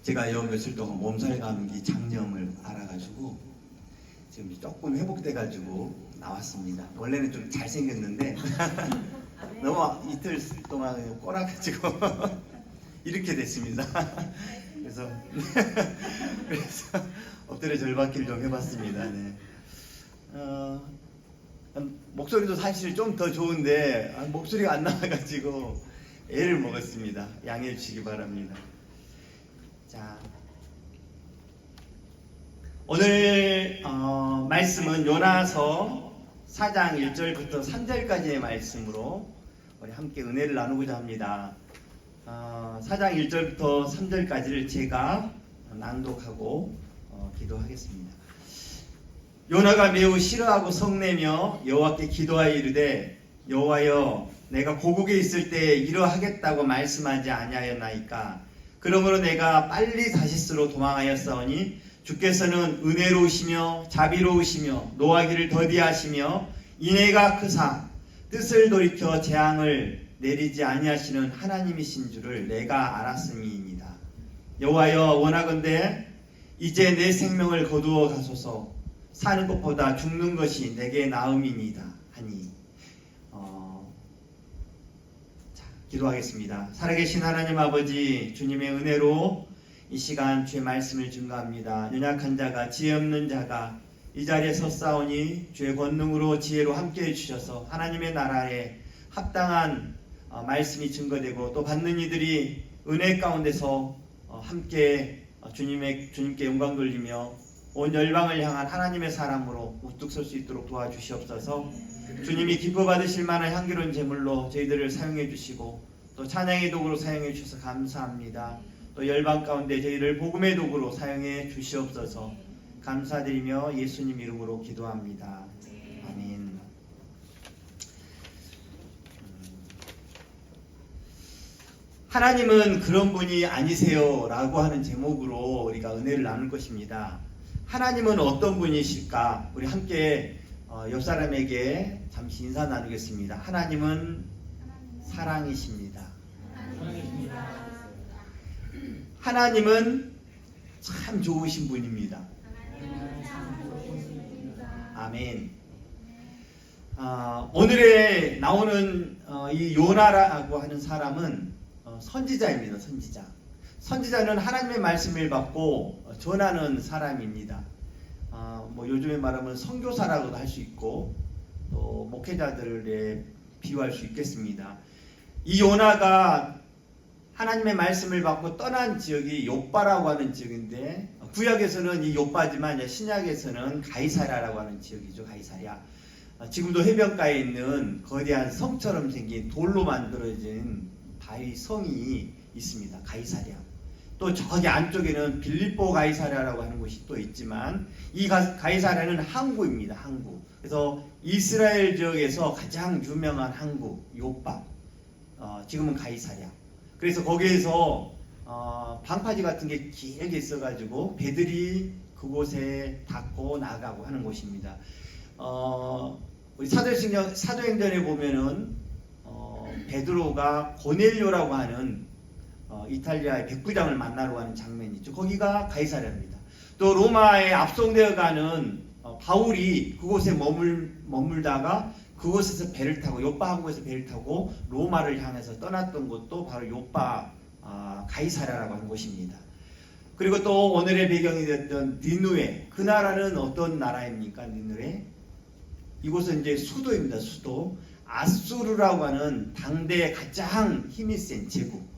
제가 요 며칠 동안 몸살 감기 장염을 알아가지고 지금 조금 회복돼가지고 나왔습니다. 원래는 좀 잘생겼는데 너무 이틀 동안 꼬라가지고 이렇게 됐습니다. 그래서 엎드려 절받기를 좀 해봤습니다. 네. 목소리도 사실 좀 더 좋은데 목소리가 안 나와가지고 애를 먹었습니다. 양해해 주시기 바랍니다. 자, 오늘 말씀은 요나서 4장 1절부터 3절까지의 말씀으로 우리 함께 은혜를 나누고자 합니다. 4장 1절부터 3절까지를 제가 낭독하고 기도하겠습니다. 요나가 매우 싫어하고 성내며 여호와께 기도하여 이르되 여호와여 내가 고국에 있을 때 이러하겠다고 말씀하지 아니하였나이까. 그러므로 내가 빨리 다시스로 도망하였사오니 주께서는 은혜로우시며 자비로우시며 노하기를 더디하시며 인애가 크사 뜻을 돌이켜 재앙을 내리지 아니하시는 하나님이신 줄을 내가 알았음이니이다. 여호와여 원하건대 이제 내 생명을 거두어 가소서. 사는 것보다 죽는 것이 내게 나음이니이다 하니. 기도하겠습니다. 살아계신 하나님 아버지, 주님의 은혜로 이 시간 주의 말씀을 증거합니다. 연약한 자가, 지혜 없는 자가 이 자리에 섰사오니 주의 권능으로 지혜로 함께해 주셔서 하나님의 나라에 합당한 말씀이 증거되고 또 받는 이들이 은혜 가운데서 함께 주님께 영광 돌리며 온 열방을 향한 하나님의 사람으로 우뚝 설 수 있도록 도와주시옵소서. 주님이 기뻐 받으실 만한 향기로운 제물로 저희들을 사용해 주시고 또 찬양의 도구로 사용해 주셔서 감사합니다. 또 열방 가운데 저희를 복음의 도구로 사용해 주시옵소서. 감사드리며 예수님 이름으로 기도합니다. 아멘. 하나님은 그런 분이 아니세요 라고 하는 제목으로 우리가 은혜를 나눌 것입니다. 하나님은 어떤 분이실까? 우리 함께 옆 사람에게 잠시 인사 나누겠습니다. 하나님은 사랑이십니다. 하나님은 참 좋으신 분입니다. 아멘. 오늘에 나오는 이 요나라고 하는 사람은 선지자입니다. 선지자. 선지자는 하나님의 말씀을 받고 전하는 사람입니다. 요즘에 말하면 선교사라고도 할 수 있고 또 목회자들에 비유할 수 있겠습니다. 이 요나가 하나님의 말씀을 받고 떠난 지역이 욥바라고 하는 지역인데 구약에서는 이 욥바지만 신약에서는 가이사랴라고 하는 지역이죠. 가이사랴. 지금도 해변가에 있는 거대한 성처럼 생긴 돌로 만들어진 바위 성이 있습니다. 가이사랴. 또 저기 안쪽에는 빌립보 가이사랴라고 하는 곳이 또 있지만 이 가이사랴는 항구입니다. 항구. 그래서 이스라엘 지역에서 가장 유명한 항구 욥바. 지금은 가이사랴. 그래서 거기에서 방파제 같은 게 길게 있어가지고 배들이 그곳에 닿고 나가고 하는 곳입니다. 우리 사도행전에 보면은 베드로가 고넬료라고 하는 이탈리아의 백부장을 만나러 가는 장면이 있죠. 거기가 가이사랴입니다. 또 로마에 압송되어가는 바울이 그곳에 머물다가 그곳에서 배를 타고 욥바 항구에서 배를 타고 로마를 향해서 떠났던 곳도 바로 욥바 가이사랴라고 하는 곳입니다. 그리고 또 오늘의 배경이 됐던 니느웨, 그 나라는 어떤 나라입니까? 니느웨. 이곳은 이제 수도입니다. 수도. 아수르라고 하는 당대의 가장 힘이 센 제국.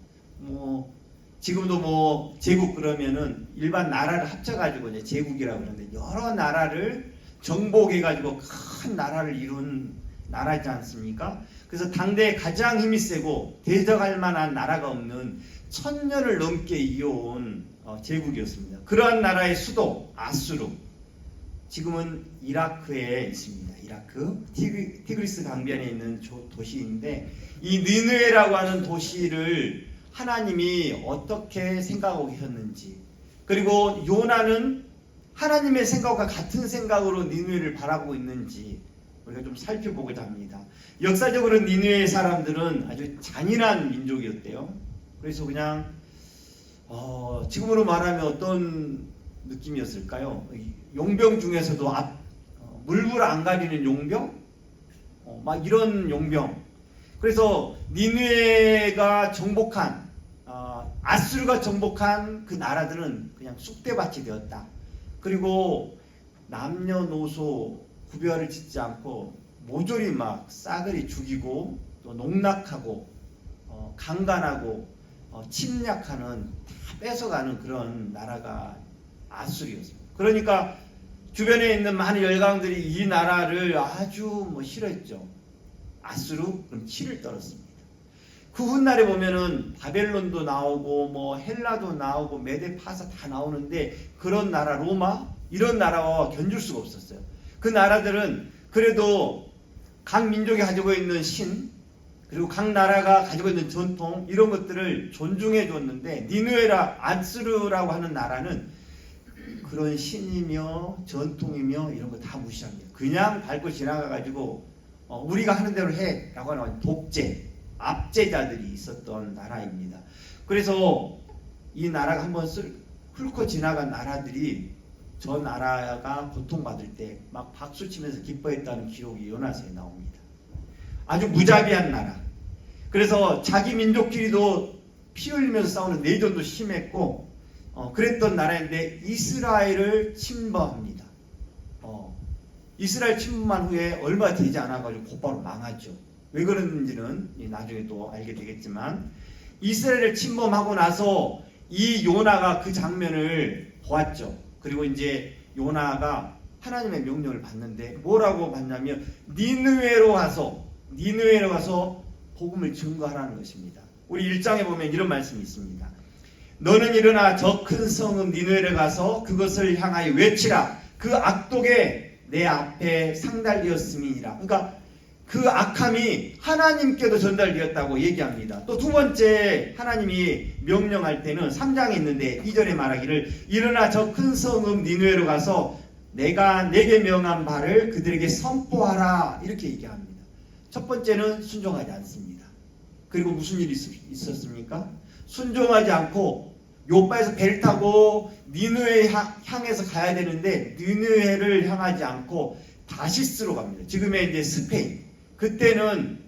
지금도 제국 그러면은 일반 나라를 합쳐가지고 이제 제국이라고 그러는데 여러 나라를 정복해가지고 큰 나라를 이룬 나라지 않습니까? 그래서 당대에 가장 힘이 세고 대적할 만한 나라가 없는 1000년을 넘게 이어온 제국이었습니다. 그러한 나라의 수도 아수르, 지금은 이라크에 있습니다. 이라크 티그리스 강변에 있는 도시인데 이 니느웨라고 하는 도시를 하나님이 어떻게 생각하고 계셨는지, 그리고 요나는 하나님의 생각과 같은 생각으로 니느웨를 바라보고 있는지 우리가 좀 살펴보고자 합니다. 역사적으로 니느웨 사람들은 아주 잔인한 민족이었대요. 그래서 그냥 지금으로 말하면 어떤 느낌이었을까요? 용병 중에서도 물불 안 가리는 용병? 막 이런 용병. 그래서 니느웨가 정복한 아수르가 정복한 그 나라들은 그냥 쑥대밭이 되었다. 그리고 남녀노소 구별을 짓지 않고 모조리 막 싸그리 죽이고 또 농락하고 강간하고 침략하는 다 뺏어가는 그런 나라가 아수르였습니다. 그러니까 주변에 있는 많은 열강들이 이 나라를 아주 싫어했죠. 아수르 그럼 치를 떨었습니다. 그 훗날에 보면은 바벨론도 나오고 헬라도 나오고 메데파사 다 나오는데 그런 나라 로마 이런 나라와 견줄 수가 없었어요. 그 나라들은 그래도 각 민족이 가지고 있는 신 그리고 각 나라가 가지고 있는 전통 이런 것들을 존중해 줬는데 니느웨라 아수르라고 하는 나라는 그런 신이며 전통이며 이런 거 다 무시합니다. 그냥 밟고 지나가가지고 우리가 하는 대로 해 라고 하는 독재 압제자들이 있었던 나라입니다. 그래서 이 나라가 한번 훑고 지나간 나라들이 저 나라가 고통받을 때 막 박수치면서 기뻐했다는 기록이 요나서에 나옵니다. 아주 무자비한 나라. 그래서 자기 민족끼리도 피 흘리면서 싸우는 내전도 심했고 그랬던 나라인데 이스라엘을 침범합니다. 이스라엘 침범한 후에 얼마 되지 않아가지고 곧바로 망하죠. 왜 그랬는지는 나중에 또 알게 되겠지만 이스라엘을 침범하고 나서 이 요나가 그 장면을 보았죠. 그리고 이제 요나가 하나님의 명령을 받는데 뭐라고 받냐면 니느웨로 가서 복음을 증거하라는 것입니다. 우리 1장에 보면 이런 말씀이 있습니다. 너는 일어나 저 큰 성읍 니느웨를 가서 그것을 향하여 외치라. 그 악독에 내 앞에 상달되었음이니라. 그러니까 그 악함이 하나님께도 전달되었다고 얘기합니다. 또 두 번째 하나님이 명령할 때는 3장에 있는데 2절에 말하기를 일어나 저 큰 성읍 니느웨로 가서 내가 내게 명한 바를 그들에게 선포하라 이렇게 얘기합니다. 첫 번째는 순종하지 않습니다. 그리고 무슨 일이 있었습니까? 순종하지 않고 요바에서 배를 타고 니느웨 향해서 가야 되는데 니느웨를 향하지 않고 다시스로 갑니다. 지금의 이제 스페인. 그때는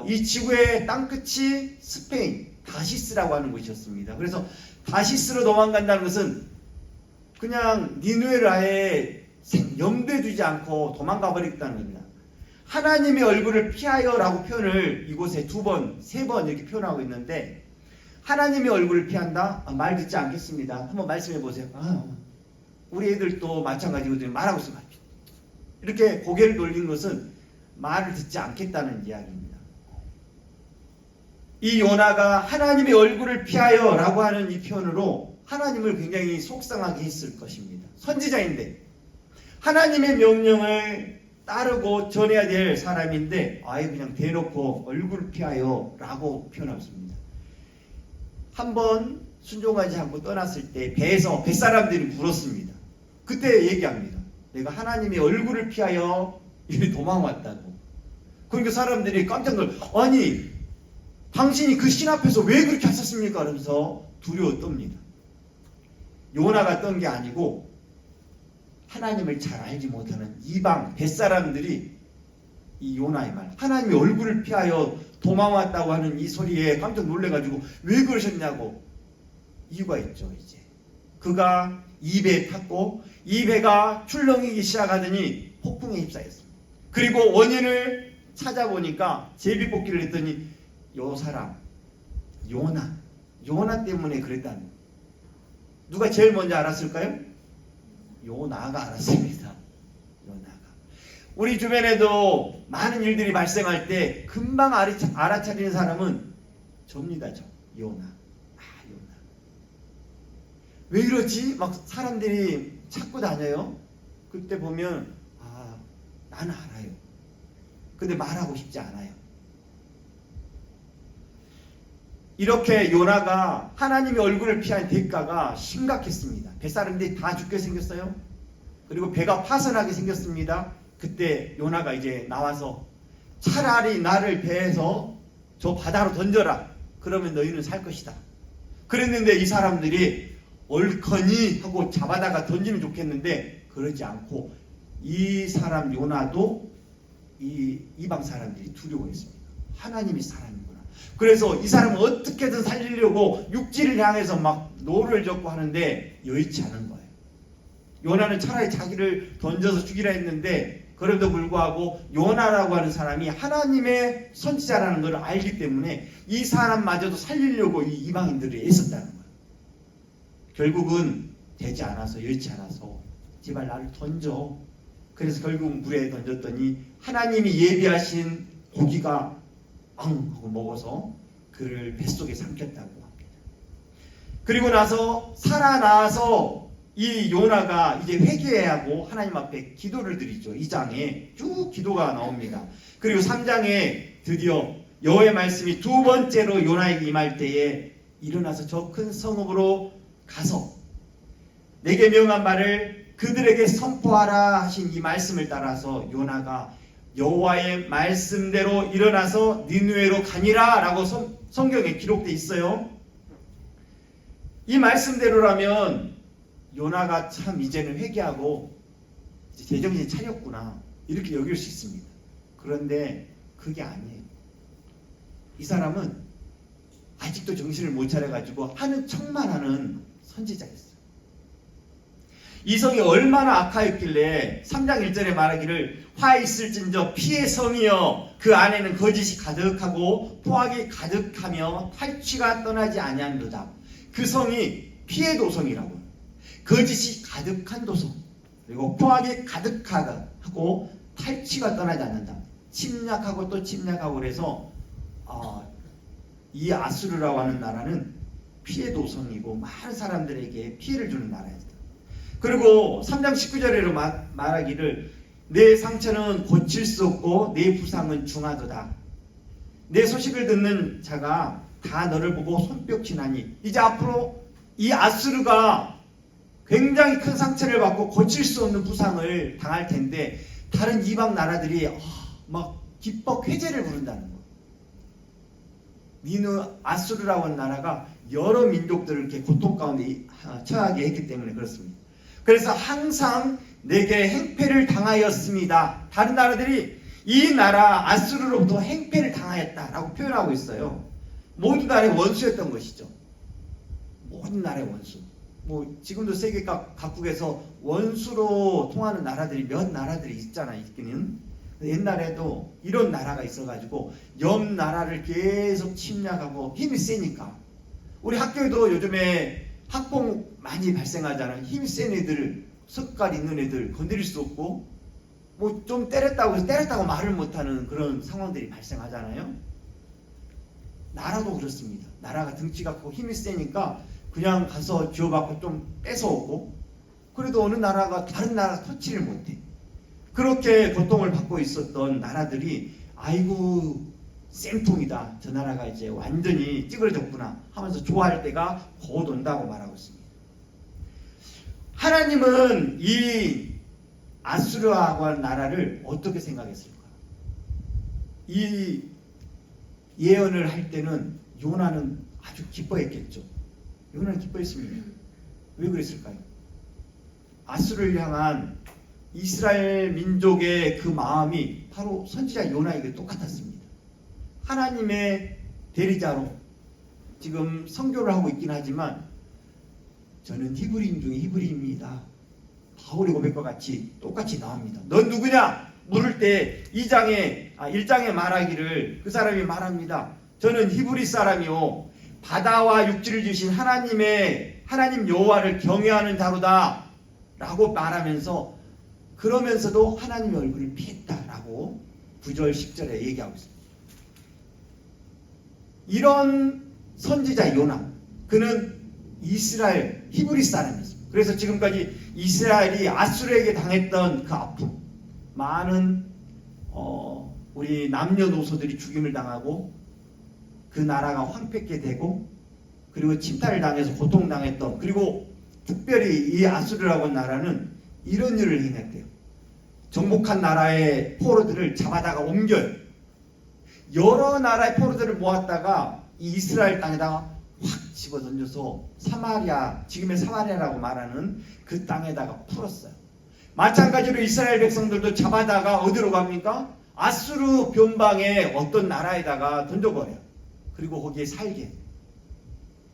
이 지구의 땅끝이 스페인 다시스라고 하는 곳이었습니다. 그래서 다시스로 도망간다는 것은 그냥 니느웨를 아예 염두에 두지 않고 도망가 버렸다는 겁니다. 하나님의 얼굴을 피하여 라고 표현을 이곳에 2번, 3번 이렇게 표현하고 있는데 하나님의 얼굴을 피한다? 말 듣지 않겠습니다. 한번 말씀해 보세요. 우리 애들도 마찬가지거든요. 말하고 있으면 이렇게 고개를 돌린 것은 말을 듣지 않겠다는 이야기입니다. 이 요나가 하나님의 얼굴을 피하여 라고 하는 이 표현으로 하나님을 굉장히 속상하게 했을 것입니다. 선지자인데 하나님의 명령을 따르고 전해야 될 사람인데 아예 그냥 대놓고 얼굴을 피하여 라고 표현했습니다. 한번 순종하지 않고 떠났을 때 배에서 뱃사람들이 물었습니다. 그때 얘기합니다. 내가 하나님의 얼굴을 피하여 이리 도망왔다고. 그러니까 사람들이 깜짝 놀라 아니 당신이 그 신 앞에서 왜 그렇게 하셨습니까? 그러면서 두려워 떱니다. 요나가 떤 게 아니고 하나님을 잘 알지 못하는 이방 뱃사람들이 이 요나의 말 하나님의 얼굴을 피하여 도망왔다고 하는 이 소리에 깜짝 놀래가지고 왜 그러셨냐고 이유가 있죠. 이제 그가 이 배에 탔고 이 배가 출렁이기 시작하더니 폭풍에 휩싸였습니다. 그리고 원인을 찾아보니까 제비뽑기를 했더니 요 사람 요나 때문에 그랬다는 누가 제일 먼저 알았을까요? 요나가 알았습니다. 요나가. 우리 주변에도 많은 일들이 발생할 때 금방 알아차리는 사람은 접니다. 요나. 요나. 왜 이러지? 막 사람들이 찾고 다녀요. 그때 보면 나는 알아요. 근데 말하고 싶지 않아요. 이렇게 요나가 하나님의 얼굴을 피한 대가가 심각했습니다. 뱃사람들이 다 죽게 생겼어요. 그리고 배가 파선하게 생겼습니다. 그때 요나가 이제 나와서 차라리 나를 배에서 저 바다로 던져라. 그러면 너희는 살 것이다. 그랬는데 이 사람들이 얼커니 하고 잡아다가 던지면 좋겠는데 그러지 않고 이 사람 요나도 이 이방 사람들이 두려워했습니다. 하나님이 사람이구나. 그래서 이 사람은 어떻게든 살리려고 육지를 향해서 막 노를 젓고 하는데 여의치 않은 거예요. 요나는 차라리 자기를 던져서 죽이라 했는데 그럼에도 불구하고 요나라고 하는 사람이 하나님의 선지자라는 걸 알기 때문에 이 사람마저도 살리려고 이 이방인들이 애썼다는 거예요. 결국은 되지 않아서 여의치 않아서 제발 나를 던져. 그래서 결국 물에 던졌더니 하나님이 예비하신 고기가 앙 하고 먹어서 그를 뱃속에 삼켰다고 합니다. 그리고 나서 살아나서 이 요나가 이제 회개해야 하고 하나님 앞에 기도를 드리죠. 2장에 쭉 기도가 나옵니다. 그리고 3장에 드디어 여호와의 말씀이 두 번째로 요나에게 임할 때에 일어나서 저 큰 성읍으로 가서 내게 명한 말을 그들에게 선포하라 하신 이 말씀을 따라서 요나가 여호와의 말씀대로 일어나서 니느웨로 가니라 라고 성경에 기록되어 있어요. 이 말씀대로라면 요나가 참 이제는 회개하고 이제 제정신이 차렸구나 이렇게 여길 수 있습니다. 그런데 그게 아니에요. 이 사람은 아직도 정신을 못 차려가지고 하는 척만 하는 선지자였어요. 이 성이 얼마나 악하였길래 3장 1절에 말하기를 화 있을진저 피의 성이여 그 안에는 거짓이 가득하고 포악이 가득하며 탈취가 떠나지 아니한도다. 그 성이 피의 도성이라고. 거짓이 가득한 도성 그리고 포악이 가득하고 탈취가 떠나지 않는다. 침략하고 또 침략하고 그래서 이 아수르라고 하는 나라는 피의 도성이고 많은 사람들에게 피해를 주는 나라였다. 그리고 3장 19절에로 말하기를 내 상처는 고칠 수 없고 내 부상은 중하도다. 내 소식을 듣는 자가 다 너를 보고 손뼉치나니 이제 앞으로 이 아수르가 굉장히 큰 상처를 받고 고칠 수 없는 부상을 당할 텐데 다른 이방 나라들이 막 기뻐 회제를 부른다는 거. 니누 아수르라고 하는 나라가 여러 민족들을 이렇게 고통 가운데 처하게 했기 때문에 그렇습니다. 그래서 항상 내게 행패를 당하였습니다. 다른 나라들이 이 나라 아수르로부터 행패를 당하였다라고 표현하고 있어요. 모든 나라의 원수였던 것이죠. 모든 나라의 원수. 지금도 세계 각국에서 원수로 통하는 나라들이 몇 나라들이 있잖아요. 있기는. 옛날에도 이런 나라가 있어가지고 옆 나라를 계속 침략하고 힘이 세니까 우리 학교에도 요즘에 학폭 많이 발생하잖아요. 힘이 센 애들, 석갈 있는 애들 건드릴 수 없고 좀 때렸다고 해서 때렸다고 말을 못하는 그런 상황들이 발생하잖아요. 나라도 그렇습니다. 나라가 등치가 크고 힘이 세니까 그냥 가서 쥐어받고 좀 뺏어오고 그래도 어느 나라가 다른 나라 터치를 못해. 그렇게 고통을 받고 있었던 나라들이 아이고 쌤통이다. 저 나라가 이제 완전히 찌그러졌구나 하면서 좋아할 때가 곧 온다고 말하고 있습니다. 하나님은 이 아수르하고 하는 나라를 어떻게 생각했을까? 이 예언을 할 때는 요나는 아주 기뻐했겠죠. 요나는 기뻐했습니다. 왜 그랬을까요? 아수르를 향한 이스라엘 민족의 그 마음이 바로 선지자 요나에게 똑같았습니다. 하나님의 대리자로 지금 선교를 하고 있긴 하지만 저는 히브리인 중에 히브리입니다. 바울의 고백과 같이 똑같이 나옵니다. 넌 누구냐? 물을 때 1장에 말하기를 그 사람이 말합니다. 저는 히브리 사람이요 바다와 육지를 지으신 하나님 여호와를 경외하는 자로다 라고 말하면서 그러면서도 하나님의 얼굴을 피했다라고 9절 10절에 얘기하고 있습니다. 이런 선지자 요나 그는 이스라엘 히브리 사람이었습니다. 그래서 지금까지 이스라엘이 아수르에게 당했던 그 아픔 많은 우리 남녀노소들이 죽임을 당하고 그 나라가 황폐케 되고 그리고 침탈을 당해서 고통당했던 그리고 특별히 이 아수르라고 하는 나라는 이런 일을 행했대요. 정복한 나라의 포로들을 잡아다가 옮겨요. 여러 나라의 포로들을 모았다가 이 이스라엘 땅에다가 확 집어 던져서 사마리아, 지금의 사마리아라고 말하는 그 땅에다가 풀었어요. 마찬가지로 이스라엘 백성들도 잡아다가 어디로 갑니까? 아수르 변방의 어떤 나라에다가 던져버려요. 그리고 거기에 살게.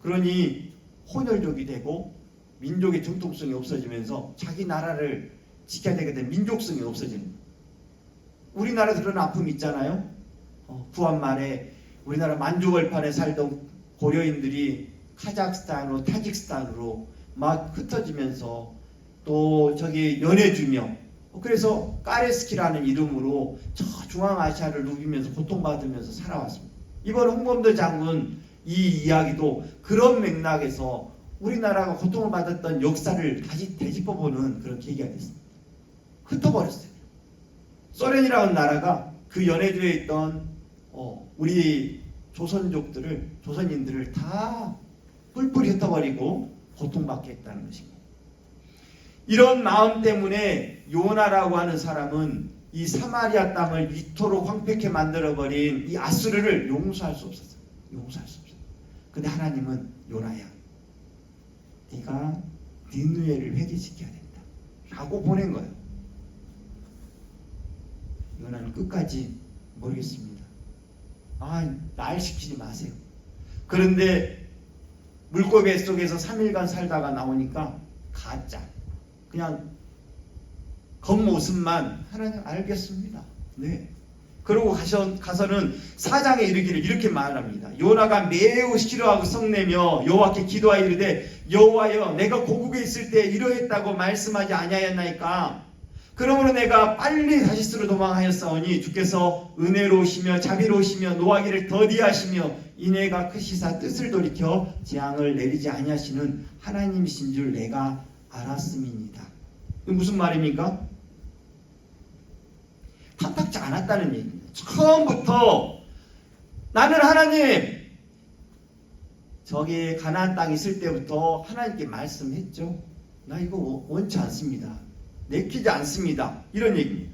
그러니 혼혈족이 되고 민족의 정통성이 없어지면서 자기 나라를 지켜야 되게 된 민족성이 없어지는 거예요. 우리나라도 그런 아픔이 있잖아요. 구한 말에 우리나라 만주벌판에 살던 고려인들이 카자흐스탄으로 타직스탄으로 막 흩어지면서 또 저기 연해주며 그래서 까레스키라는 이름으로 저 중앙아시아를 누비면서 고통받으면서 살아왔습니다. 이번 홍범도 장군 이 이야기도 그런 맥락에서 우리나라가 고통을 받았던 역사를 다시 되짚어보는 그런 계기가 됐습니다. 흩어버렸어요. 소련이라는 나라가 그 연해주에 있던 우리 조선인들을 다 뿔뿔이 흩어버리고 고통받게 했다는 것입니다. 이런 마음 때문에 요나라고 하는 사람은 이 사마리아 땅을 이토록 황폐케 만들어버린 이 아수르를 용서할 수 없었어요. 용서할 수 없어요. 근데 하나님은 요나야, 네가 니느웨를 회개시켜야 된다 라고 보낸 거예요. 요나는 끝까지 모르겠습니다. 날 시키지 마세요. 그런데 물고기 속에서 3일간 살다가 나오니까 가짜, 그냥 겉모습만 하나님 알겠습니다. 네. 그러고 가서는 4장에 이르기를 이렇게 말합니다. 요나가 매우 싫어하고 성내며 여호와께 기도하여 이르되 여호와여 내가 고국에 있을 때 이러했다고 말씀하지 아니하였나이까. 그러므로 내가 빨리 다시스로 도망하였사오니 주께서 은혜로우시며 자비로우시며 노하기를 더디하시며 인애가 크시사 뜻을 돌이켜 재앙을 내리지 아니하시는 하나님이신 줄 내가 알았음이니이다. 이게 무슨 말입니까? 탐탁지 않았다는 얘기입니다. 처음부터 나는 하나님, 저기 가나안 땅에 있을 때부터 하나님께 말씀했죠. 나 이거 원치 않습니다. 내키지 않습니다. 이런 얘기입니다.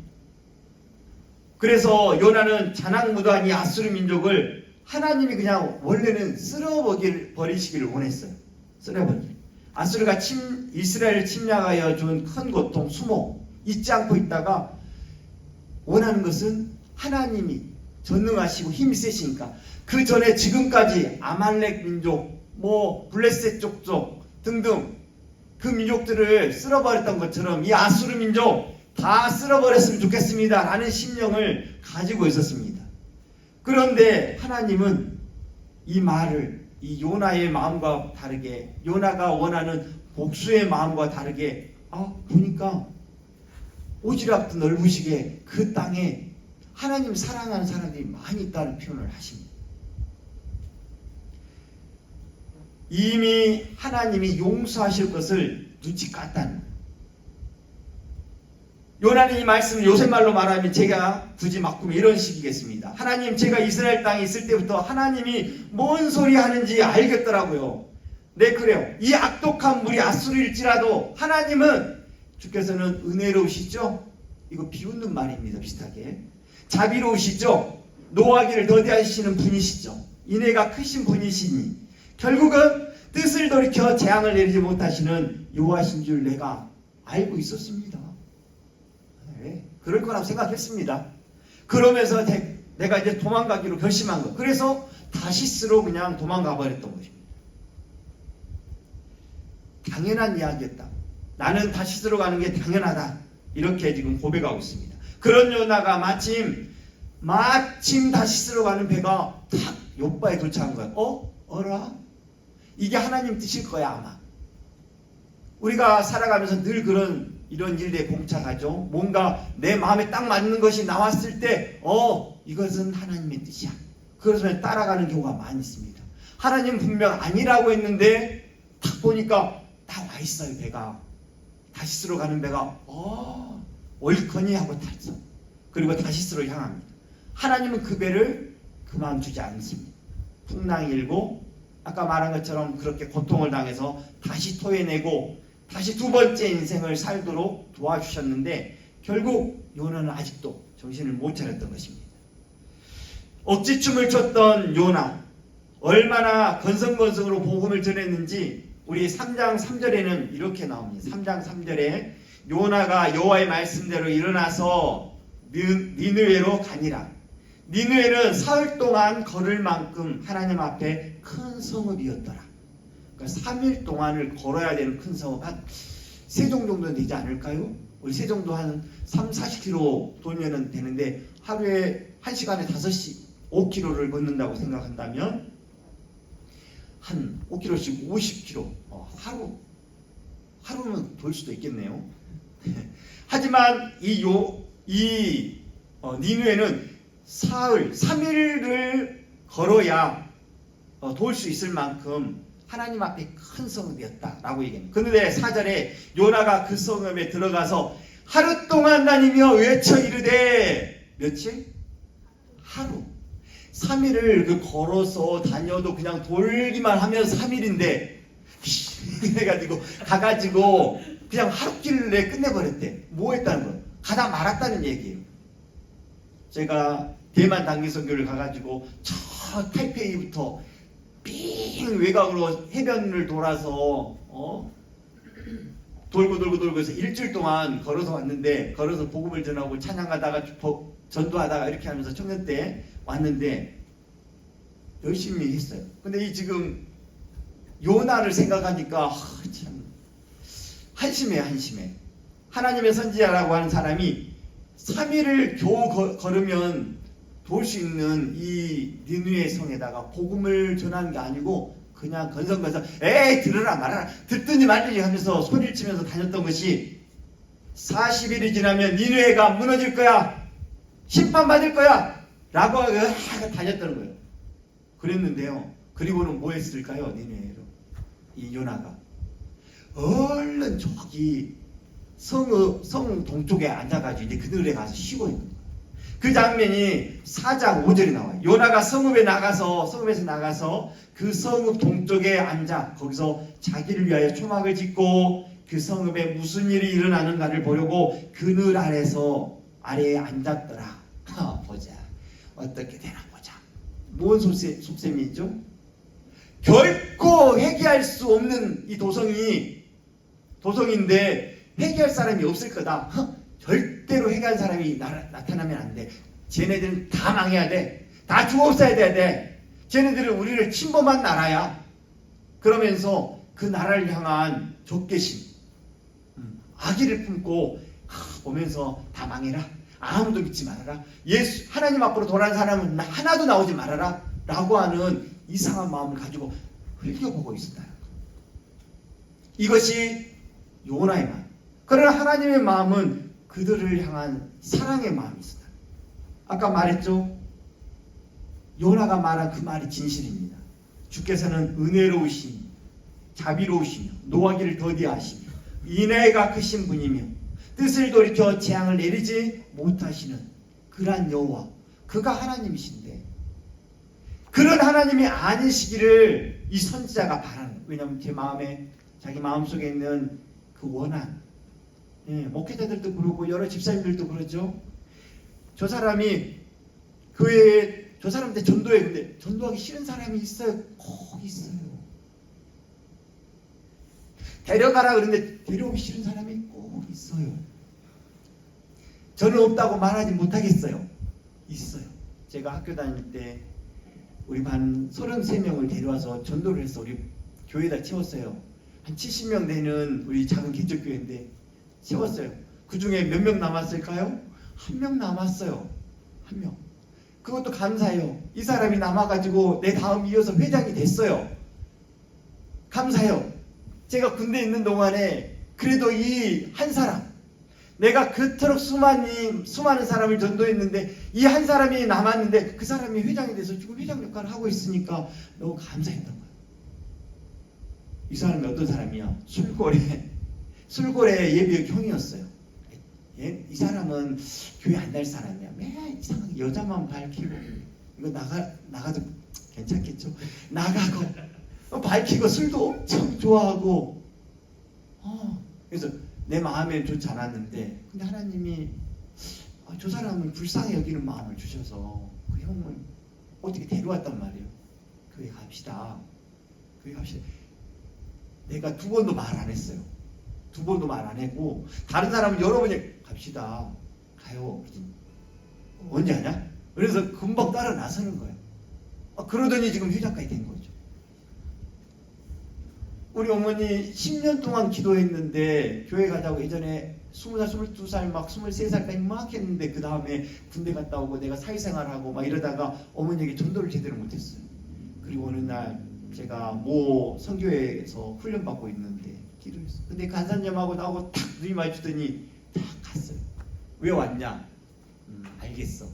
그래서 요나는 잔악무도한 이 아수르 민족을 하나님이 그냥 원래는 쓸어버리시기를 원했어요. 쓸어버리기. 아수르가 이스라엘을 침략하여 준 큰 고통, 수모 잊지 않고 있다가 원하는 것은 하나님이 전능하시고 힘이 세시니까 그 전에 지금까지 아말렉 민족, 블레셋 족족 등등 그 민족들을 쓸어버렸던 것처럼 이 아수르 민족 다 쓸어버렸으면 좋겠습니다 라는 심령을 가지고 있었습니다. 그런데 하나님은 이 말을 이 요나의 마음과 다르게, 요나가 원하는 복수의 마음과 다르게 보니까 오지랖도 넓으시게 그 땅에 하나님 사랑하는 사람들이 많이 있다는 표현을 하십니다. 이미 하나님이 용서하실 것을 눈치 깠다는 거예요. 요나는 이 말씀을 요새말로 말하면 제가 굳이 바꾸면 이런 식이겠습니다. 하나님, 제가 이스라엘 땅에 있을 때부터 하나님이 뭔 소리 하는지 알겠더라고요. 네, 그래요. 이 악독한 물이 아수르일지라도 하나님은 주께서는 은혜로우시죠? 이거 비웃는 말입니다. 비슷하게. 자비로우시죠? 노하기를 더디하시는 분이시죠? 인애가 크신 분이시니 결국은 뜻을 돌이켜 재앙을 내리지 못하시는 여호와신 줄 내가 알고 있었습니다. 네, 그럴 거라고 생각했습니다. 그러면서 내가 이제 도망가기로 결심한 거. 그래서 다시스로 그냥 도망가 버렸던 것입니다. 당연한 이야기였다. 나는 다시스로 가는 게 당연하다. 이렇게 지금 고백하고 있습니다. 그런 요나가 마침 다시스로 가는 배가 탁 요바에 도착한 거야. 어라? 이게 하나님 뜻일 거야 아마. 우리가 살아가면서 늘 이런 일에 봉착하죠. 뭔가 내 마음에 딱 맞는 것이 나왔을 때 이것은 하나님의 뜻이야. 그래서 따라가는 경우가 많이 있습니다. 하나님 분명 아니라고 했는데 딱 보니까 다 와 있어요. 배가 다시스로 가는 배가 얼커니 하고 탔어. 그리고 다시스로 향합니다. 하나님은 그 배를 그만두지 않습니다. 풍랑이 일고 아까 말한 것처럼 그렇게 고통을 당해서 다시 토해내고 다시 두 번째 인생을 살도록 도와주셨는데 결국 요나는 아직도 정신을 못 차렸던 것입니다. 억지춤을 췄던 요나, 얼마나 건성건성으로 복음을 전했는지 우리 3장 3절에는 이렇게 나옵니다. 3장 3절에 요나가 여호와의 말씀대로 일어나서 니느웨로 가니라. 니느웨는 사흘 동안 걸을 만큼 하나님 앞에 큰 성읍이었더라. 그러니까 3일 동안을 걸어야 되는 큰 성읍, 한 세종 정도는 되지 않을까요? 우리 세종도 한 3, 40km 돌면 되는데 하루에 1시간에 5km를 걷는다고 생각한다면 한 5km씩 50km 하루는 돌 수도 있겠네요. 하지만 니느웨는 사흘 3일을 걸어야 돌 수 있을 만큼 하나님 앞에 큰 성읍이었다라고 얘기합니다. 그런데 4절에 요나가 그 성읍에 들어가서 하루 동안 다니며 외쳐 이르되 며칠? 하루 3일을 걸어서 다녀도 그냥 돌기만 하면 3일인데 해가지고 가가지고 그냥 하루길에 끝내버렸대. 뭐 했다는 거예요? 가다 말았다는 얘기예요. 제가 대만 단기 선교를 가가지고 저 타이페이부터 삥 외곽으로 해변을 돌아서 돌고 해서 일주일 동안 걸어서 왔는데, 걸어서 복음을 전하고 찬양하다가 전도하다가 이렇게 하면서 청년 때 왔는데 열심히 했어요. 근데 이 지금 요나를 생각하니까 참 한심해. 하나님의 선지자라고 하는 사람이 3일을 겨우 걸으면 돌 수 있는 이 니느웨 성에다가 복음을 전하는 게 아니고 그냥 건성건성 에이 들으라 말아라 듣든지 말든지 하면서 소리를 치면서 다녔던 것이 40일이 지나면 니느웨가 무너질 거야, 심판받을 거야 라고 다녔다는 거예요. 그랬는데요, 그리고는 뭐 했을까요? 니느웨로 이 요나가 얼른 저기 성 동쪽에 앉아가지고 이제 그늘에 가서 쉬고 있는 거예요. 그 장면이 4장 5절에 나와요. 요나가 성읍에서 나가서 그 성읍 동쪽에 앉아 거기서 자기를 위하여 초막을 짓고 그 성읍에 무슨 일이 일어나는가를 보려고 그늘 아래에 앉았더라. 보자 어떻게 되나 보자. 뭔 속셈이죠? 결코 회개할 수 없는 이 도성인데 회개할 사람이 없을 거다. 절대로 회개한 사람이 나타나면 안 돼. 쟤네들은 다 망해야 돼. 다 죽어 없어야 돼. 쟤네들은 우리를 침범한 나라야. 그러면서 그 나라를 향한 적개심, 악의를 품고 보면서 다 망해라. 아무도 믿지 말아라. 하나님 앞으로 돌아온 사람은 하나도 나오지 말아라. 라고 하는 이상한 마음을 가지고 흘겨보고 있었다. 이것이 요나의 마음. 그러나 하나님의 마음은 그들을 향한 사랑의 마음이 있었다. 아까 말했죠? 요나가 말한 그 말이 진실입니다. 주께서는 은혜로우시며 자비로우시며 노하기를 더디하시며 인애가 크신 분이며 뜻을 돌이켜 재앙을 내리지 못하시는 그러한 여호와, 그가 하나님이신데 그런 하나님이 아니시기를 이 선지자가 바라는 거예요. 왜냐하면 자기 마음속에 있는 그 원한, 목회자들도 그러고 여러 집사님들도 그러죠. 저 사람이 교회에 저 사람한테 전도해. 근데 전도하기 싫은 사람이 있어요. 꼭 있어요. 데려가라 그러는데 데려오기 싫은 사람이 꼭 있어요. 저는 없다고 말하지 못하겠어요. 있어요. 제가 학교 다닐 때 우리 반 33명을 데려와서 전도를 해서 우리 교회에다 채웠어요. 한 70명 되는 우리 작은 개척교회인데 채웠어요. 그 중에 몇 명 남았을까요? 1명 남았어요. 1명. 그것도 감사해요. 이 사람이 남아가지고 내 다음 이어서 회장이 됐어요. 감사해요. 제가 군대에 있는 동안에 그래도 이 한 사람, 내가 그토록 수많은 사람을 전도했는데 이 한 사람이 남았는데 그 사람이 회장이 돼서 지금 회장 역할을 하고 있으니까 너무 감사했던 거예요. 이 사람이 어떤 사람이야? 술고래 예비역 형이었어요. 이 사람은 교회 안 날 사람이야. 매일 이상하게 여자만 밝히고, 이거 나가도 괜찮겠죠? 나가고 밝히고 술도 엄청 좋아하고, 그래서 내 마음에 좋지 않았는데, 근데 하나님이 저 사람을 불쌍히 여기는 마음을 주셔서 그 형을 어떻게 데려왔단 말이에요. 교회 갑시다. 교회 갑시다. 내가 두 번도 말 안 했어요. 두 번도 말 안 했고 다른 사람은 여러 번이 갑시다. 가요. 언제 하냐? 그래서 금방 따라 나서는 거예요. 그러더니 지금 휴자까지 된 거죠. 우리 어머니 10년 동안 기도했는데 교회 가자고 예전에 20살, 22살, 막 23살까지 막 했는데 그 다음에 군대 갔다 오고 내가 사회생활하고 막 이러다가 어머니에게 전도를 제대로 못했어요. 그리고 어느 날 제가 모 선교회에서 훈련받고 있는데 기도했어요. 근데 간사님하고 나하고 탁 눈이 마주치더니 딱 갔어요. 왜 왔냐? 알겠어.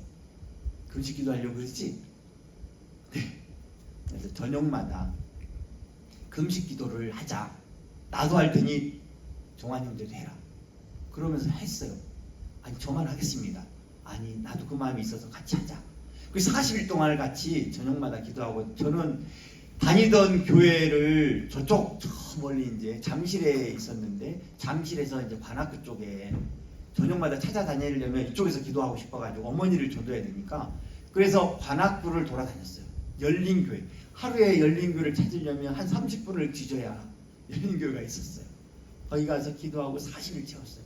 금식 기도하려고 그랬지? 네. 그래서 저녁마다 금식 기도를 하자. 나도 할 테니 종아님들도 해라. 그러면서 했어요. 아니 저만 하겠습니다. 아니 나도 그 마음이 있어서 같이 하자. 그 40일 동안을 같이 저녁마다 기도하고 저는 다니던 교회를 저쪽 저 멀리 이제 잠실에 있었는데 잠실에서 이제 관악구 쪽에 저녁마다 찾아다니려면 이쪽에서 기도하고 싶어가지고 어머니를 전도해야 되니까 그래서 관악구를 돌아다녔어요. 열린교회. 하루에 열린교회를 찾으려면 한 30분을 뒤져야 열린교회가 있었어요. 거기 가서 기도하고 40일 채웠어요.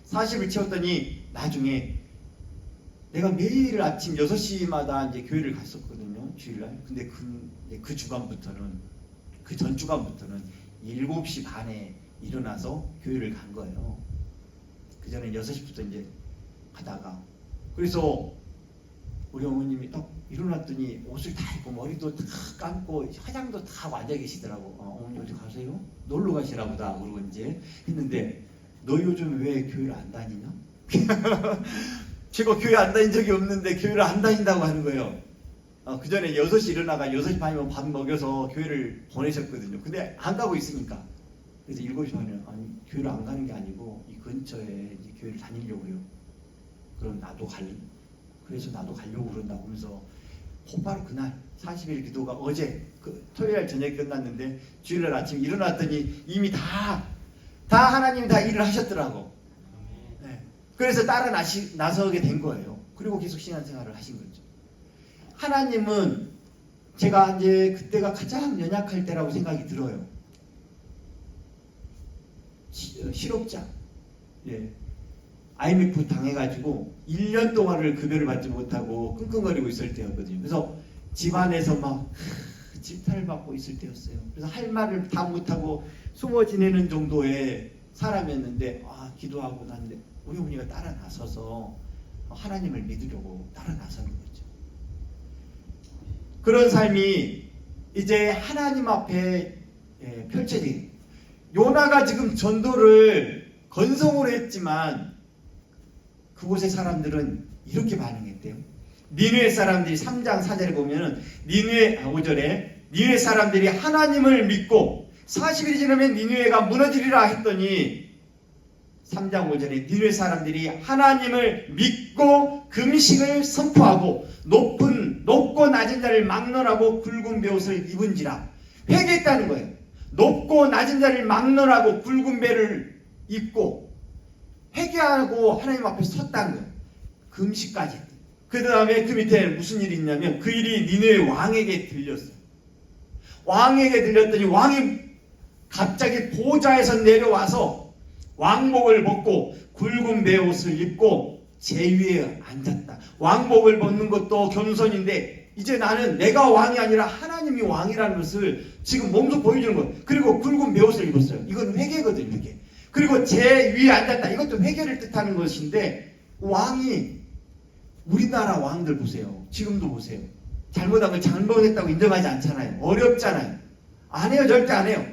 40일 채웠더니 나중에 내가 매일 아침 6시마다 이제 교회를 갔었거든요. 주일날. 근데 그 주간부터는 그 전 주간부터는 7시 반에 일어나서 교회를 간 거예요. 그 전에 6시부터 이제 가다가 그래서 우리 어머님이 딱 일어났더니 옷을 다 입고 머리도 다 감고 화장도 다 하고 앉아 계시더라고. 어머니 어디 가세요? 놀러 가시나 보다. 그러고 이제 했는데 너 요즘 왜 교회를 안 다니냐? 제가 교회 안 다닌 적이 없는데 교회를 안 다닌다고 하는 거예요. 그 전에 6시 일어나가 6시 반이면 밥 먹여서 교회를 보내셨거든요. 근데 안 가고 있으니까. 그래서 7시 반에 아니 교회를 안 가는 게 아니고 이 근처에 이제 교회를 다니려고요. 그럼 나도 갈래? 그래서 나도 가려고 그런다고 하면서 곧바로 그날 40일 기도가 어제 그 토요일 저녁에 끝났는데 주일날 아침 일어났더니 이미 다 하나님이 다 일을 하셨더라고. 네. 그래서 따라 나서게 된 거예요. 그리고 계속 신앙생활을 하신 거죠. 하나님은 제가 이제 그때가 가장 연약할 때라고 생각이 들어요. 실업자. 예. IMF 당해가지고 1년 동안을 급여를 받지 못하고 끙끙거리고 있을 때였거든요. 그래서 집안에서 막 질타를 받고 있을 때였어요. 그래서 할 말을 다 못하고 숨어 지내는 정도의 사람이었는데 기도하고 났는데 우리 어머니가 따라 나서서 하나님을 믿으려고 따라 나서는 거죠. 그런 삶이 이제 하나님 앞에 펼쳐진 요나가 지금 전도를 건성으로 했지만 그곳의 사람들은 이렇게 반응했대요. 니느웨 사람들이 3장 4절에 보면은 5절에 니느웨 사람들이 하나님을 믿고 40일이 지나면 니느웨가 무너지리라 했더니 3장 5절에 니느웨 사람들이 하나님을 믿고 금식을 선포하고 높고 낮은 자를 막론하고 굵은 베옷을 입은지라 회개했다는 거예요. 높고 낮은 자를 막론하고 굵은 베를 입고 회개하고 하나님 앞에 섰다는 거예요. 금식까지. 그 다음에 그 밑에 무슨 일이 있냐면 그 일이 니느웨 왕에게 들렸어요. 왕에게 들렸더니 왕이 갑자기 보좌에서 내려와서 왕복을 벗고 굵은 베옷을 입고 제위에 앉았다. 왕복을 벗는 것도 겸손인데 이제 나는 내가 왕이 아니라 하나님이 왕이라는 것을 지금 몸소 보여주는 거예요. 그리고 굵은 베옷을 입었어요. 이건 회개거든요. 회개. 그리고 제 위에 앉았다. 이것도 회개를 뜻하는 것인데 왕이 우리나라 왕들 보세요. 지금도 보세요. 잘못한 걸 잘못했다고 인정하지 않잖아요. 어렵잖아요. 안 해요. 절대 안 해요.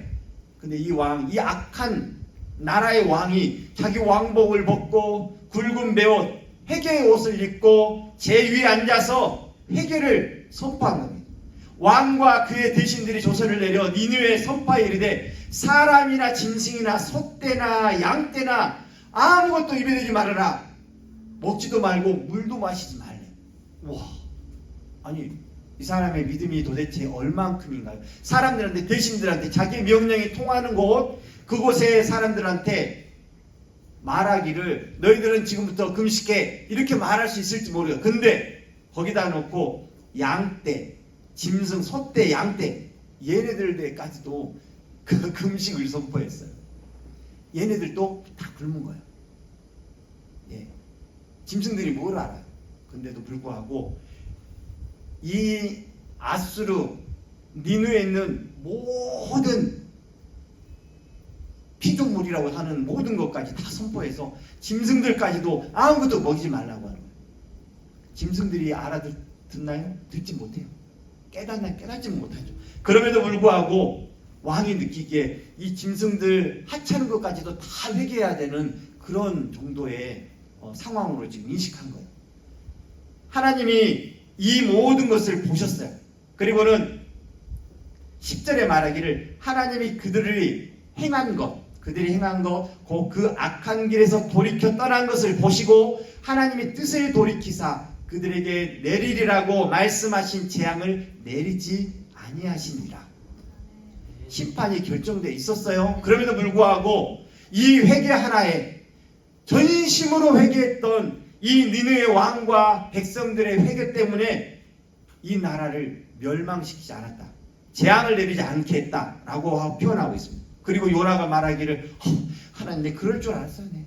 근데 이 왕, 이 악한 나라의 왕이 자기 왕복을 벗고 굵은 베옷, 회개의 옷을 입고 제 위에 앉아서 회개를 선포한 겁니다. 왕과 그의 대신들이 조서를 내려 니느웨에 선포하여 이르되 사람이나 짐승이나 소떼나 양떼나 아무것도 입에 대지 말아라. 먹지도 말고 물도 마시지 말래. 와, 아니 이 사람의 믿음이 도대체 얼만큼인가요? 사람들한테 대신들한테 자기 명령이 통하는 곳 그곳의 사람들한테 말하기를 너희들은 지금부터 금식해 이렇게 말할 수 있을지 모르겠어요. 근데 거기다 놓고 양떼, 짐승, 소떼, 양떼 얘네들까지도 그 금식을 선포했어요. 얘네들도 다 굶은 거예요. 예. 짐승들이 뭘 알아요? 근데도 불구하고 이 아수르 니누에 있는 모든 피조물이라고 하는 모든 것까지 다 선포해서 짐승들까지도 아무것도 먹이지 말라고 하는 거예요. 짐승들이 알아듣나요? 듣지 못해요. 깨닫나? 깨닫지 못하죠. 그럼에도 불구하고 왕이 느끼기에 이 짐승들 하찮은 것까지도 다 회개해야 되는 그런 정도의 상황으로 지금 인식한 거예요. 하나님이 이 모든 것을 보셨어요. 그리고는 10절에 말하기를 하나님이 그들이 행한 것, 그 악한 길에서 돌이켜 떠난 것을 보시고 하나님의 뜻을 돌이키사 그들에게 내리리라고 말씀하신 재앙을 내리지 아니하시니라. 심판이 결정되어 있었어요. 그럼에도 불구하고 이 회개 하나에 전심으로 회개했던 이 니느웨 왕과 백성들의 회개 때문에 이 나라를 멸망시키지 않았다. 재앙을 내리지 않게 했다라고 표현하고 있습니다. 그리고 요나가 말하기를 하나님 내 그럴 줄 알았어요. 네.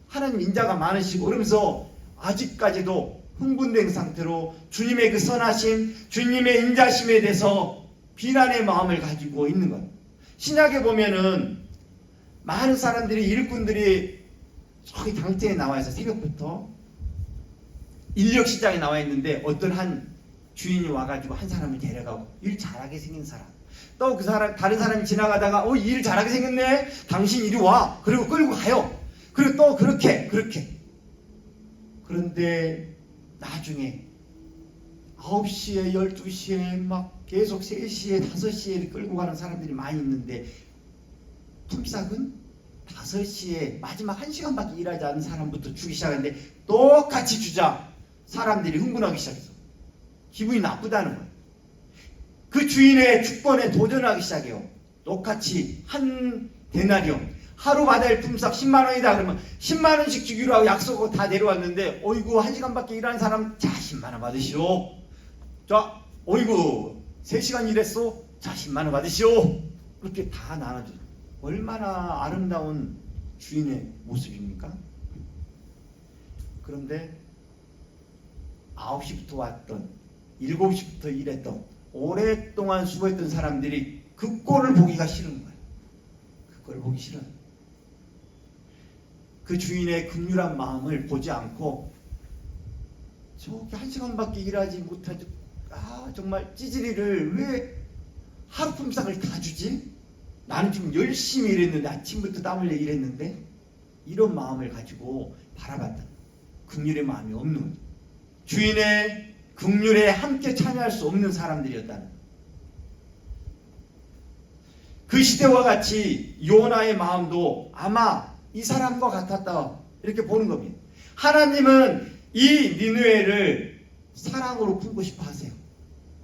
하나님 인자가 많으시고 그러면서 아직까지도 흥분된 상태로 주님의 그 선하심, 주님의 인자심에 대해서 비난의 마음을 가지고 있는 거예요. 신약에 보면은 많은 사람들이 일꾼들이 저기 당대에 나와 있어. 새벽부터 인력시장에 나와 있는데 어떤 한 주인이 와가지고 한 사람을 데려가고 일 잘하게 생긴 사람, 또 그 사람 다른 사람이 지나가다가 일 잘하게 생겼네, 당신 이리 와, 그리고 끌고 가요. 그리고 또 그렇게 그런데 나중에 9시에 12시에 막 계속 3시에 5시에 끌고 가는 사람들이 많이 있는데 품삯은 5시에 마지막 1시간밖에 일하지 않은 사람부터 주기 시작하는데 똑같이 주자 사람들이 흥분하기 시작했어. 기분이 나쁘다는 거예요. 그 주인의 주권에 도전하기 시작해요. 똑같이 한 데나리온 하루 받을 품삯 10만 원이다 그러면 10만 원씩 주기로 하고 약속하고 다 내려왔는데 어이구 1시간밖에 일하는 사람 자 10만 원 받으시오. 자 어이구 3시간 일했어. 자 10만 원 받으시오. 그렇게 다 나눠줘. 얼마나 아름다운 주인의 모습입니까? 그런데 9시부터 왔던 7시부터 일했던 오랫동안 수고했던 사람들이 그 꼴을 보기가 싫은 거예요. 그 꼴을 보기 싫어요. 그 주인의 긍휼한 마음을 보지 않고 저렇게 1시간밖에 일하지 못하지 정말 찌질이를 왜 하루 품삯을 다 주지? 나는 지금 열심히 일했는데 아침부터 땀 흘려 일했는데 이런 마음을 가지고 바라봤다. 긍휼의 마음이 없는 주인의 긍휼에 함께 참여할 수 없는 사람들이었다는 그 시대와 같이 요나의 마음도 아마 이 사람과 같았다 이렇게 보는 겁니다. 하나님은 이 니느웨를 사랑으로 품고 싶어 하세요.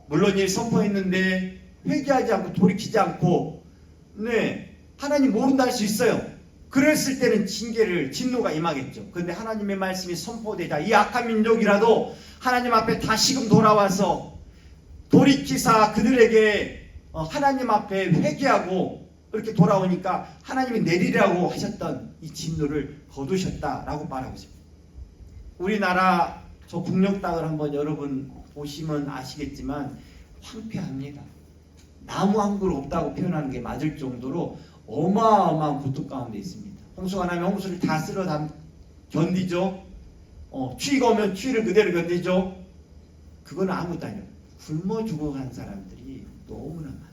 물론 이 선포했는데 회개하지 않고 돌이키지 않고 하나님 모른다 할 수 있어요. 그랬을 때는 진노가 임하겠죠. 그런데 하나님의 말씀이 선포되자 이 악한 민족이라도 하나님 앞에 다시금 돌아와서 돌이키사 그들에게 하나님 앞에 회개하고 이렇게 돌아오니까 하나님이 내리라고 하셨던 이 진노를 거두셨다라고 말하고 있습니다. 우리나라 저 북녘 땅을 한번 여러분 보시면 아시겠지만 황폐합니다. 나무 한 그루 없다고 표현하는 게 맞을 정도로 어마어마한 고통 가운데 있습니다. 홍수가 나면 홍수를 다 쓸어 견디죠. 추위가 오면 추위를 그대로 견디죠. 그건 아무것도 아니에요. 굶어 죽어간 사람들이 너무나 많아요.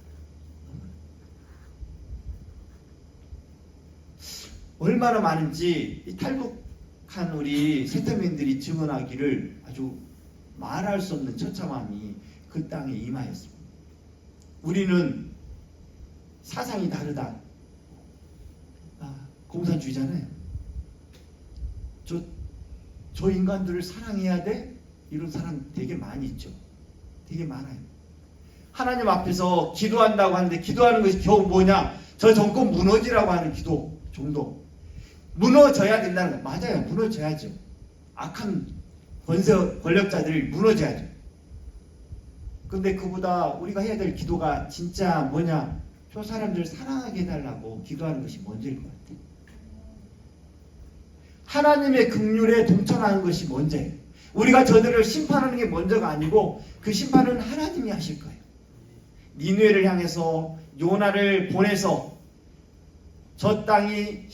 얼마나 많은지 이 탈북한 우리 세터민들이 증언하기를 아주 말할 수 없는 처참함이 그 땅에 임하였습니다. 우리는 사상이 다르다. 공산주의잖아요. 저 인간들을 사랑해야 돼? 이런 사람 되게 많이 있죠. 되게 많아요. 하나님 앞에서 기도한다고 하는데 기도하는 것이 겨우 뭐냐? 저 정권 무너지라고 하는 기도 정도. 무너져야 된다는 거 맞아요. 무너져야죠. 악한 권력자들이 무너져야죠. 근데 그보다 우리가 해야 될 기도가 진짜 뭐냐? 저 사람들 사랑하게 해달라고 기도하는 것이 먼저일 것 같아요. 하나님의 긍휼에 동참하는 것이 먼저예요. 우리가 저들을 심판하는 게 먼저가 아니고 그 심판은 하나님이 하실 거예요. 니느웨를 향해서 요나를 보내서 저 땅이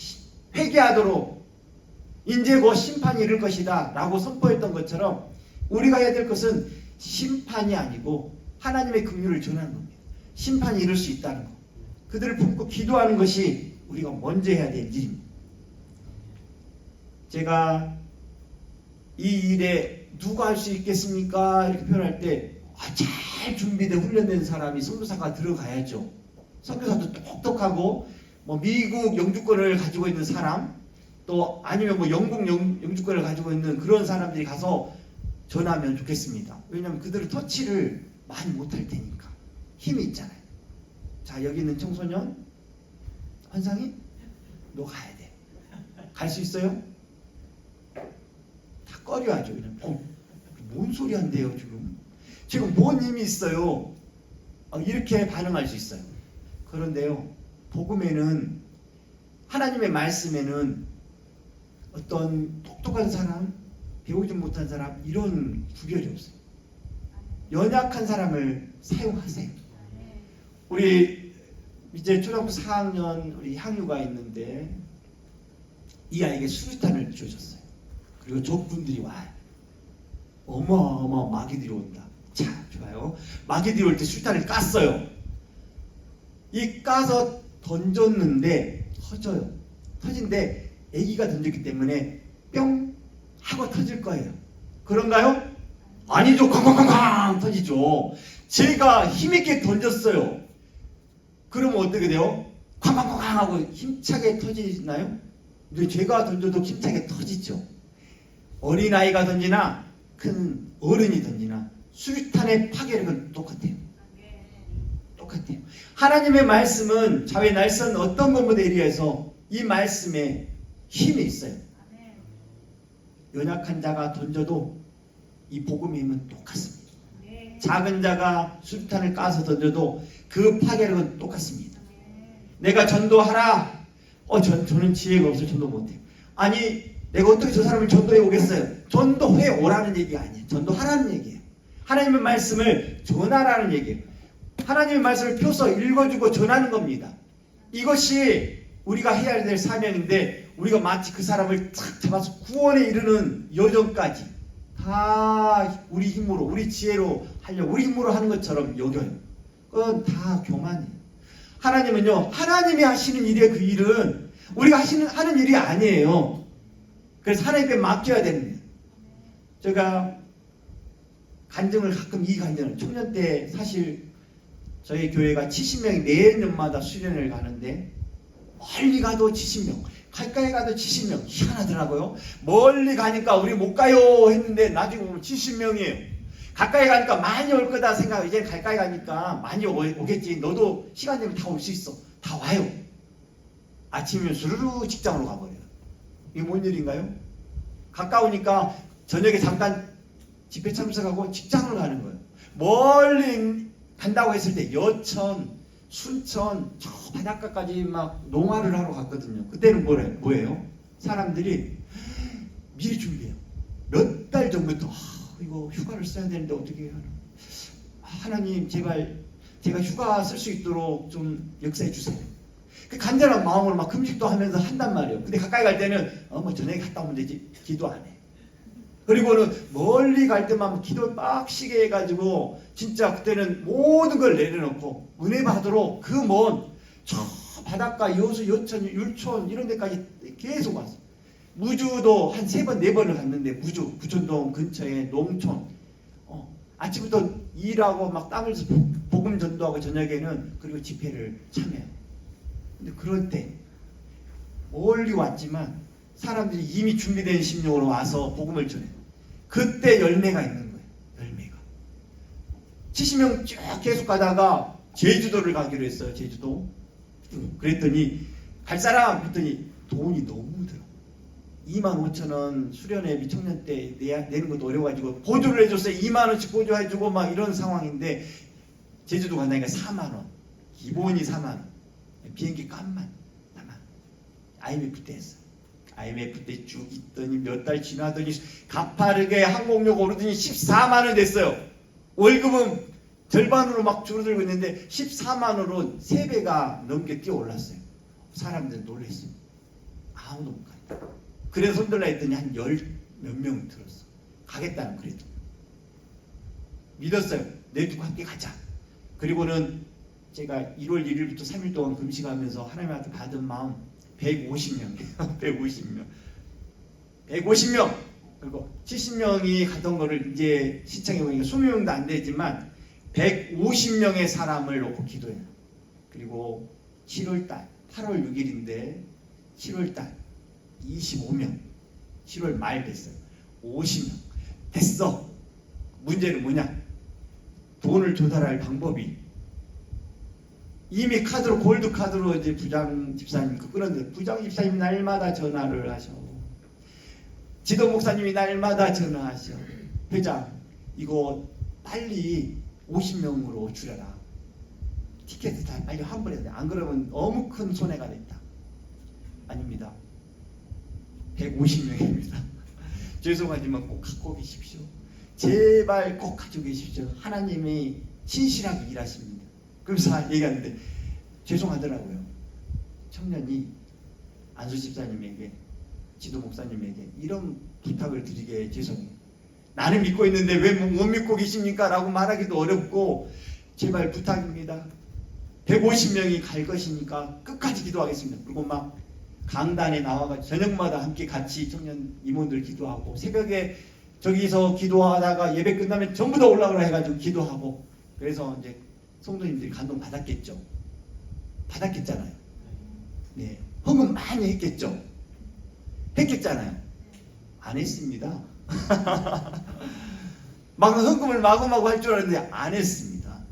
회개하도록 이제 곧 심판이 이를 것이다 라고 선포했던 것처럼 우리가 해야 될 것은 심판이 아니고 하나님의 긍휼을 전하는 겁니다. 심판이 이를 수 있다는 것. 그들을 품고 기도하는 것이 우리가 먼저 해야 될 일입니다. 제가 이 일에 누가 할 수 있겠습니까? 이렇게 표현할 때 잘 준비된 훈련된 사람이 선교사가 들어가야죠. 선교사도 똑똑하고 뭐 미국 영주권을 가지고 있는 사람 또 아니면 뭐 영국 영주권을 가지고 있는 그런 사람들이 가서 전하면 좋겠습니다. 왜냐하면 그들은 터치를 많이 못할 테니까 힘이 있잖아요. 자, 여기 있는 청소년 환상이 너 가야 돼. 갈 수 있어요? 다 꺼려하죠. 그냥 뭔 소리 한대요 지금 뭔 힘이 있어요. 이렇게 반응할 수 있어요. 그런데요, 복음에는 하나님의 말씀에는 어떤 똑똑한 사람, 배우지 못한 사람 이런 구별이 없어요. 연약한 사람을 사용하세요. 우리 이제 초등학교 4학년 우리 향유가 있는데 이 아이에게 수류탄을 주셨어요. 그리고 적군들이 와요. 어마어마 마귀들이 온다. 자, 좋아요. 마귀들이 올 때 수류탄을 깠어요. 이 까서 던졌는데 터져요. 터진데 애기가 던졌기 때문에 뿅 하고 터질 거예요. 그런가요? 아니죠. 쾅쾅쾅쾅 터지죠. 제가 힘있게 던졌어요. 그러면 어떻게 돼요? 쾅쾅쾅쾅 하고 힘차게 터지나요? 근데 제가 던져도 힘차게 터지죠. 어린아이가 던지나 큰 어른이 던지나 수류탄의 파괴력은 똑같아요. 똑같아요. 하나님의 말씀은 자외 날선 어떤 것보다 이리해서 이 말씀에 힘이 있어요. 연약한 자가 던져도 이 복음의 힘은 똑같습니다. 작은 자가 수류탄을 까서 던져도 그 파괴력은 똑같습니다. 내가 전도하라. 저는 지혜가 없어서 전도 못해요. 아니 내가 어떻게 저 사람을 전도해 오겠어요? 전도해 오라는 얘기가 아니에요. 전도하라는 얘기예요. 하나님의 말씀을 전하라는 얘기예요. 하나님의 말씀을 펴서 읽어주고 전하는 겁니다. 이것이 우리가 해야 될 사명인데 우리가 마치 그 사람을 탁 잡아서 구원에 이르는 여정까지 다 우리 힘으로 우리 지혜로 하려고 우리 힘으로 하는 것처럼 여겨요. 그건 다 교만이에요. 하나님은요, 하나님이 하시는 일의 그 일은 우리가 하는 일이 아니에요. 그래서 하나님께 맡겨야 됩니다. 제가 간증을 가끔 이 간증을 청년 때 사실 저희 교회가 70명이 매년마다 수련을 가는데 멀리 가도 70명, 가까이 가도 70명. 희한하더라고요. 멀리 가니까 우리 못 가요 했는데 나중에 보면 70명이에요. 가까이 가니까 많이 올 거다 생각하고 이제 가까이 가니까 많이 오겠지. 너도 시간 되면 다 올 수 있어. 다 와요. 아침이면 수르르 직장으로 가버려요. 이게 뭔 일인가요? 가까우니까 저녁에 잠깐 집회 참석하고 직장으로 가는 거예요. 멀리 간다고 했을 때 여천, 순천, 저 바닷가까지 막 농화를 하러 갔거든요. 그때는 뭐예요? 사람들이 미리 준비해요. 몇 달 전부터 이거 휴가를 써야 되는데 어떻게 하나? 하나님 제발 제가 휴가 쓸 수 있도록 좀 역사해 주세요. 그 간절한 마음으로 막 금식도 하면서 한단 말이에요. 근데 가까이 갈 때는 뭐 저녁에 갔다 오면 되지 기도 안 해. 그리고는 멀리 갈 때만 기도 빡시게 해가지고 진짜 그때는 모든 걸 내려놓고 은혜 받으러 그 먼 저 바닷가 여수 여천 율촌 이런 데까지 계속 왔어. 무주도 한 3번 4번을 갔는데 무주 부천동 근처에 농촌 아침부터 일하고 막 땀을 복음 전도하고 저녁에는 그리고 집회를 참여해요. 근데 그럴 때 멀리 왔지만 사람들이 이미 준비된 심령으로 와서 복음을 전해요. 그때 열매가 있는 거예요. 열매가. 70명 쭉 계속 가다가 제주도를 가기로 했어요. 제주도. 그랬더니 갈 사람 했더니 돈이 너무 들어. 25,000원 수련회비 청년 때 내는 것도 어려워가지고 보조를 해줬어요. 2만원씩 보조해주고 막 이런 상황인데 제주도 간다니까 4만원, 기본이 4만원, 비행기 값만 4만원. IMF 때 했어요. IMF 때 쭉 있더니 몇 달 지나더니 가파르게 항공료 오르더니 14만원 됐어요. 월급은 절반으로 막 줄어들고 있는데 14만원으로 3배가 넘게 뛰어 올랐어요. 사람들 놀랐어요. 아무도 못 간다. 그래서 손들라 했더니 한 10몇 명 들었어. 가겠다는. 그래도 믿었어요. 내두고 함께 가자. 그리고는 제가 1월 1일부터 3일 동안 금식하면서 하나님한테 받은 마음 150명이에요. 150명. 150명. 그리고 70명이 가던 거를 이제 시청해보니까 20명도 안 되지만 150명의 사람을 놓고 기도해요. 그리고 7월달 8월 6일인데 7월달 25명, 7월 말 됐어요. 50명 됐어. 문제는 뭐냐? 돈을 조달할 방법이 이미 카드로 골드 카드로 이제 부장 집사님 끊었는데 부장 집사님이 날마다 전화를 하셔. 지도 목사님이 날마다 전화하셔. 회장 이거 빨리 50명으로 줄여라. 티켓을 다 빨리 환불해야 돼. 안 그러면 너무 큰 손해가 됐다. 아닙니다. 150명입니다. 죄송하지만 꼭 갖고 계십시오. 제발 꼭 가지고 계십시오. 하나님이 신실하게 일하십니다. 그래서 얘기하는데 죄송하더라고요. 청년이 안수 집사님에게 지도 목사님에게 이런 부탁을 드리게 죄송해요. 나는 믿고 있는데 왜 못 믿고 계십니까? 라고 말하기도 어렵고 제발 부탁입니다. 150명이 갈 것이니까 끝까지 기도하겠습니다. 그리고 막 강단에 나와가지고 저녁마다 함께 같이 청년 임원들 기도하고 새벽에 저기서 기도하다가 예배 끝나면 전부 다 올라가라 해가지고 기도하고 그래서 이제 성도님들이 감동 받았겠죠. 받았겠잖아요. 네, 헌금 많이 했겠죠. 했겠잖아요. 안 했습니다. 막 헌금을 마구마구 할 줄 알았는데 안 했습니다.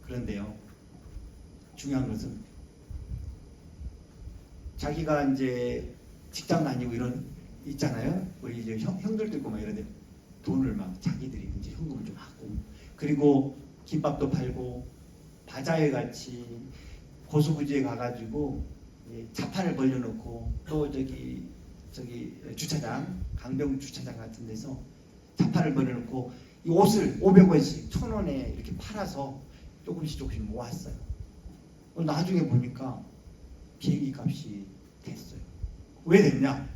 그런데요, 중요한 것은 자기가 이제 직장 다니고 이런 있잖아요. 우리 이제 형들도 있고 막 이런데 돈을 막 자기들이 이제 현금을 좀 하고 그리고 김밥도 팔고 바자회 같이 고수부지에 가가지고 자판을 벌려놓고 또 저기 주차장 강병 주차장 같은 데서 자판을 벌여놓고 이 옷을 500원씩 1,000원에 이렇게 팔아서 조금씩 모았어요. 나중에 보니까 비행기 값이 됐어요. 왜 됐냐?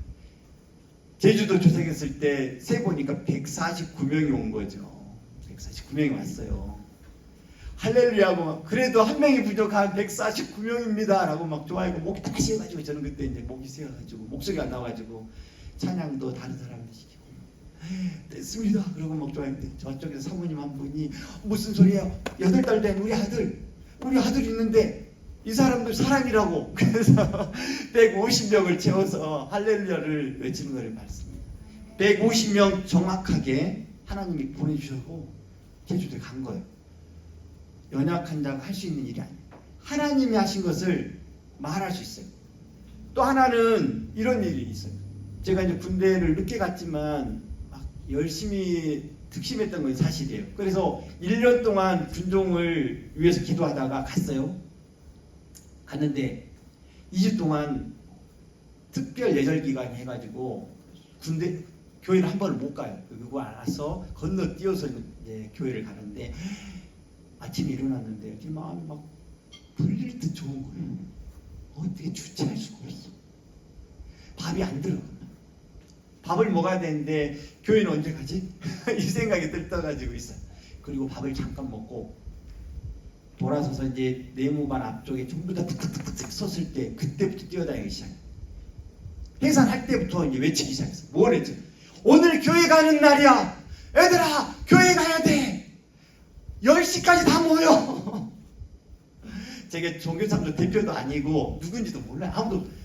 제주도 조사했을 때 세 보니까 149명이 온 거죠. 149명이 왔어요. 할렐루야고 막 그래도 한 명이 부족한 149명입니다 라고 막 좋아하고 목이 다 쉬어가지고 저는 그때 이제 목이 쉬어가지고 목소리가 안 나와가지고 찬양도 다른 사람들 시키고 됐습니다 그러고 막 좋아했는데 저쪽에서 사모님 한 분이 무슨 소리야 8달 된 우리 아들 있는데 이 사람도 사람이라고 그래서 150명을 채워서 할렐루야를 외치는 것을 봤습니다. 150명 정확하게 하나님이 보내주셨고 제주도에 간 거예요. 연약한 자가 할 수 있는 일이 아니에요. 하나님이 하신 것을 말할 수 있어요. 또 하나는 이런 일이 있어요. 제가 이제 군대를 늦게 갔지만 막 열심히 특심했던 건 사실이에요. 그래서 1년 동안 군종을 위해서 기도하다가 갔어요. 갔는데 2주 동안 특별 예절 기간 해가지고 군대 교회를 한 번을 못 가요. 그거 알아서 건너뛰어서 이제 교회를 가는데 아침에 일어났는데 이렇게 마음이 막 불릴 듯 좋은 거예요. 어떻게 주체할 수가 없어. 밥이 안 들어. 밥을 먹어야 되는데 교회는 언제 가지? 이 생각이 들떠가지고 있어요. 그리고 밥을 잠깐 먹고 돌아서서 이제 내무반 앞쪽에 전부 다 툭툭툭툭 섰을 때 그때부터 뛰어다니기 시작해요. 해산할 때부터 이제 외치기 시작했어요. 뭘 했죠? 오늘 교회 가는 날이야. 얘들아 교회 가야 돼. 10시까지 다 모여. 제가 종교사도 대표도 아니고 누군지도 몰라요.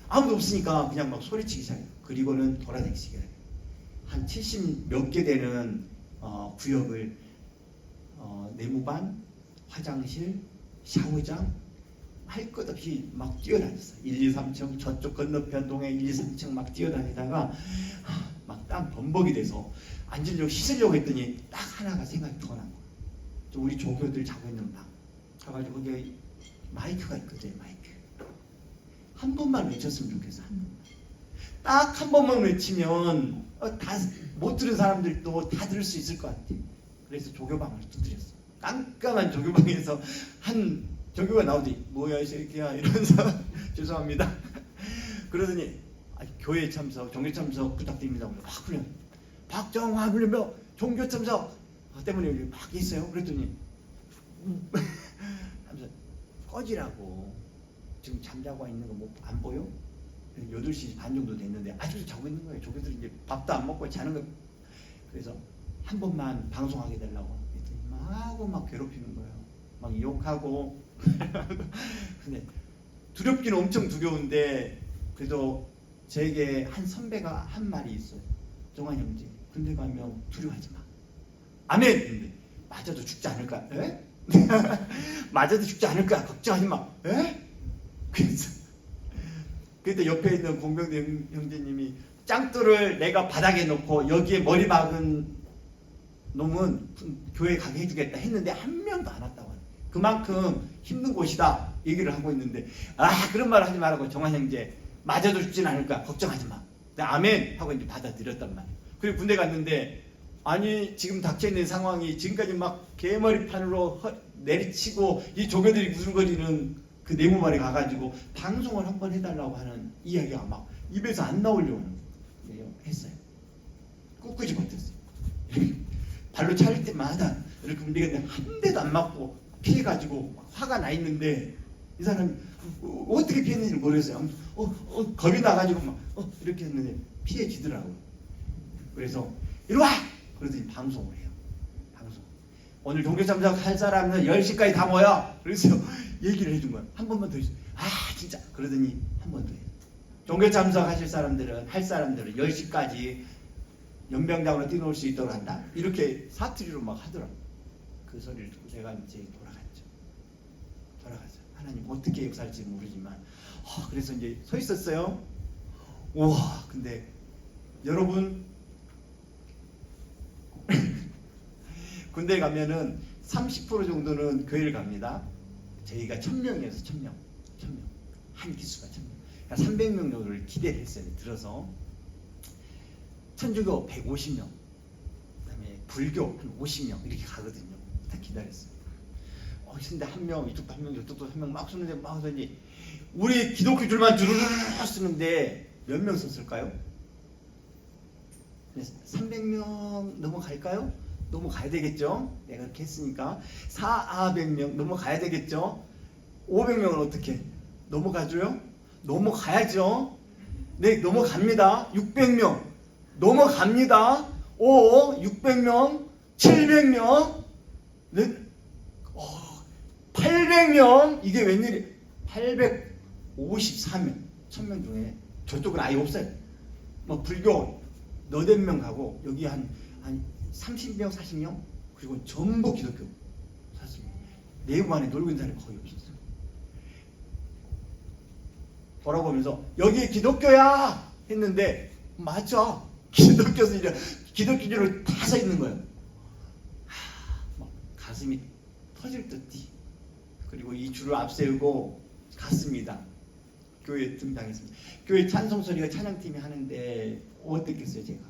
아무도 없으니까 그냥 막 소리치기 시작해요. 그리고는 돌아다니기 시작해요. 한 70 몇 개 되는 구역을 내무반, 화장실, 샤워장 막 할 것 없이 막 뛰어다녔어. 1, 2, 3층 저쪽 건너편 동에 1, 2, 3층 막 뛰어다니다가 막 땀 범벅이 돼서 앉으려고 씻으려고 했더니 딱 하나가 생각이 더 난 거야. 우리 조교들 자고 있는 방 가가지고 거기 마이크가 있거든. 마이크 한 번만 외쳤으면 좋겠어. 한 번만. 딱 한 번만 외치면 다 못 들은 사람들도 다 들을 수 있을 것 같아. 그래서 조교방을 두드렸어. 깜깜한 조교방에서 한 조교가 나오더니 뭐야 이 새끼야 이러면서 죄송합니다. 그러더니 교회 참석, 종교 참석 부탁드립니다. 막 그냥 박정화 불리며 종교 참석 때문에 여기 막 있어요. 그랬더니 하면서 꺼지라고. 지금 잠자고 있는 거 뭐 안 보여? 8시 반 정도 됐는데 아직도 자고 있는 거예요. 조교들이 이제 밥도 안 먹고 자는 거. 그래서 한 번만 방송하게 되려고 했더니 막 괴롭히는 거예요. 막 욕하고. 근데 두렵기는 엄청 두려운데 그래도 제게 한 선배가 한 말이 있어요. 정환 형제, 군대 가면 두려워하지 마. 아멘. 근데 맞아도 죽지 않을까? 에? 맞아도 죽지 않을까? 걱정하지 마. 에? 그래서 그때 옆에 있는 공병대 형제님이 짱돌을 내가 바닥에 놓고 여기에 머리 박은 놈은 교회 가게 해주겠다 했는데 한 명도 안 왔다고 하네. 그만큼 힘든 곳이다 얘기를 하고 있는데 그런 말 하지 말라고. 정환 형제 맞아도 죽진 않을까 걱정하지 마. 아멘 하고 이제 받아들였단 말이에요. 그리고 군대 갔는데 아니 지금 닥쳐있는 상황이 지금까지 막 개머리판으로 내리치고 이 조교들이 구슬거리는 그 네모말에 가가지고 방송을 한번 해달라고 하는 이야기가 막 입에서 안 나오려고 했어요. 꿋꿋이 버텼어요. 발로 차릴 때마다 이렇게 움직였는데 한 대도 안 맞고 피해가지고 화가 나 있는데 이 사람이 어떻게 피했는지 모르겠어요. 겁이 나가지고 막 이렇게 했는데 피해지더라고요. 그래서 이리 와! 그러더니 방송을 해요. 방송. 오늘 종교 참석할 사람은 10시까지 다 모여. 그래서 얘기를 해준 거야. 한 번만 더 해주세요. 진짜. 그러더니 한 번 더 해요. 종교 참석하실 사람들은 할 사람들은 10시까지 연병장으로 뛰어올 수 있도록 한다. 이렇게 사투리로 막 하더라고. 그 소리를 듣고 제가 이제 돌아갔죠. 하나님 어떻게 역사할지 모르지만 그래서 이제 서 있었어요. 우와. 근데 여러분 군대 가면은 30% 정도는 교회를 갑니다. 저희가 1000명이어서 1000명 한 기수가 1000명, 그러니까 300명 정도를 기대를 했어요. 들어서 천주교 150명, 그다음에 불교 한 50명 이렇게 가거든요. 다 기다렸어요. 근데 한 명, 이쪽도 한 명, 이쪽도 한 명 막 쓰는데 막 하더니 우리 기독교 줄만 주르르 쓰는데 몇 명 썼을까요? 300명 넘어갈까요? 넘어가야 되겠죠? 내가 그렇게 했으니까 400명 넘어가야 되겠죠? 500명은 어떻게? 넘어가줘요? 넘어가야죠. 네, 넘어갑니다. 600명 넘어갑니다. 600명 700명 네? 800명 이게 웬일이? 854명 1000명 중에 저쪽은 아예 없어요. 뭐 불교 너댓 명 가고 여기 한 30명 40명 그리고 전부 기독교 사실 내부 안에 놀고 있는 사람이 거의 없었어요. 돌아보면서 여기 기독교야 했는데 맞아. 기독교인으로 다 서 있는 거예요. 막 가슴이 터질 듯이. 그리고 이 줄을 앞세우고 갔습니다. 교회에 등장했습니다. 교회 찬송 소리가 찬양팀이 하는데 어땠겠어요? 제가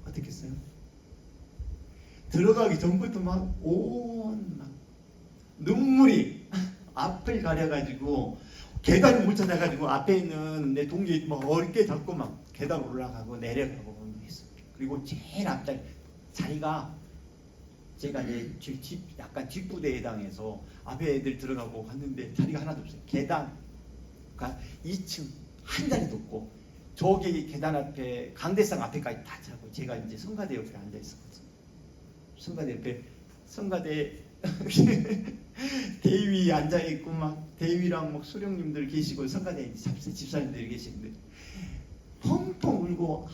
어땠겠어요? 들어가기 전부터 막 눈물이 앞을 가려가지고 계단을 못 찾아가지고 앞에 있는 내 동기 막 어렵게 잡고 막 계단 올라가고 내려가고 했어요. 그리고 제일 앞자리 자리가 제가 이제 약간 뒷부대에 해당해서 앞에 애들 들어가고 갔는데 자리가 하나도 없어요. 계단 그러니까 2층 한 자리도 없고 저기 계단 앞에 강대상 앞에까지 다 차고 제가 이제 성가대 옆에 앉아 있었거든요. 성가대 옆에 성가대 대위 앉아 있고 막 대위랑 막 수령님들 계시고 성가대 집사님들이 계시는데 펑펑 울고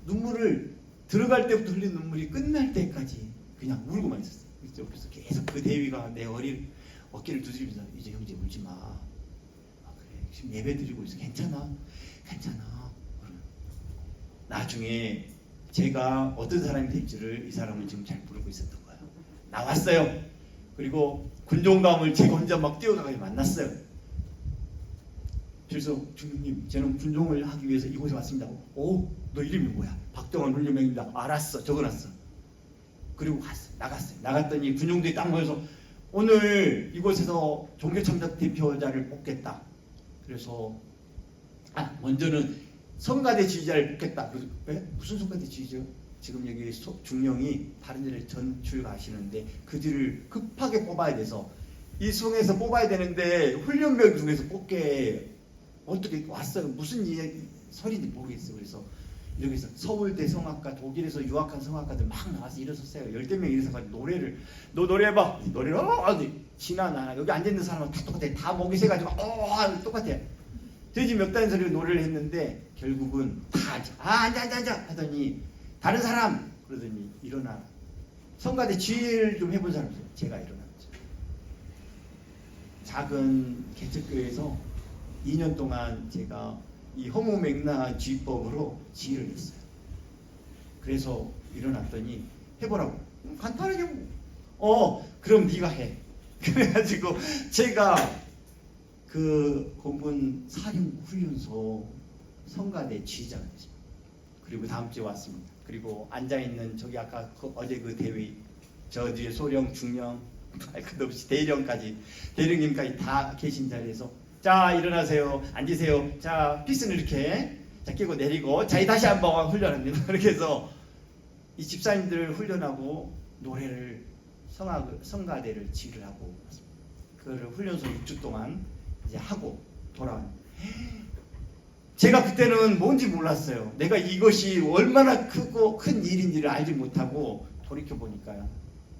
눈물을 들어갈 때부터 흘린 눈물이 끝날 때까지 그냥 울고만 있었어요. 그래서 계속 그 대위가 내 어깨를 두드리면서 이제 형제 울지 마. 아, 그래 지금 예배 드리고 있어. 괜찮아. 나중에 제가 어떤 사람이 될지를 이 사람은 지금 잘 모르고 있었던 거예요. 나왔어요. 그리고 군종감을 제가 혼자 막 뛰어가서 만났어요. 그래서 주님, 저는 군종을 하기 위해서 이곳에 왔습니다. 오, 너 이름이 뭐야? 박동원 훈련병입니다. 알았어, 적어놨어. 그리고 나갔어요. 나갔더니 군종들이 딱 모여서 오늘 이곳에서 종교참작 대표자를 뽑겠다. 그래서 먼저는 성가대 지휘자를 뽑겠다. 그래서 무슨 성가대 지휘자요? 지금 여기 중령이 다른 데를 전출 가시는데 그들을 급하게 뽑아야 돼서 이 성에서 뽑아야 되는데 훈련병 중에서 뽑게 어떻게 왔어요? 무슨 설인지 모르겠어요. 그래서 여기서 서울대 성악과 독일에서 유학한 성악가들 막 나와서 일어섰어요. 10개 명 일어서가지고 노래를 너 노래해봐. 노래를 지나나 여기 앉아있는 사람은 다 똑같아. 다 목이 새가지고 똑같아. 돼지 몇 단 소리로 노래를 했는데 결국은 다 앉아 하더니 다른 사람 그러더니 일어나. 성가대 지휘를 좀 해본 사람 있어요. 제가 일어났죠. 작은 개척교회에서 2년 동안 제가 이 허무맹랑한 지휘법으로 지휘를 했어요. 그래서 일어났더니 해보라고. 간단하게 그럼 네가 해. 그래가지고 제가 그 공군 사령훈련소 성가대 지휘자가 됐습니다. 그리고 다음 주에 왔습니다. 그리고 앉아있는 저기 아까 어제 그 대위 저 뒤에 소령, 중령, 할 것 없이 대령님까지 다 계신 자리에서 자 일어나세요. 앉으세요. 자 피스는 이렇게 자 끼고 내리고 자 다시 한번 훈련합니다. 그렇게 해서 이 집사님들 훈련하고 노래를 성가대를 지휘를 하고 왔습니다. 그거를 훈련소 6주 동안 이제 하고 돌아온. 제가 그때는 뭔지 몰랐어요. 내가 이것이 얼마나 크고 큰 일인지를 알지 못하고 돌이켜 보니까요.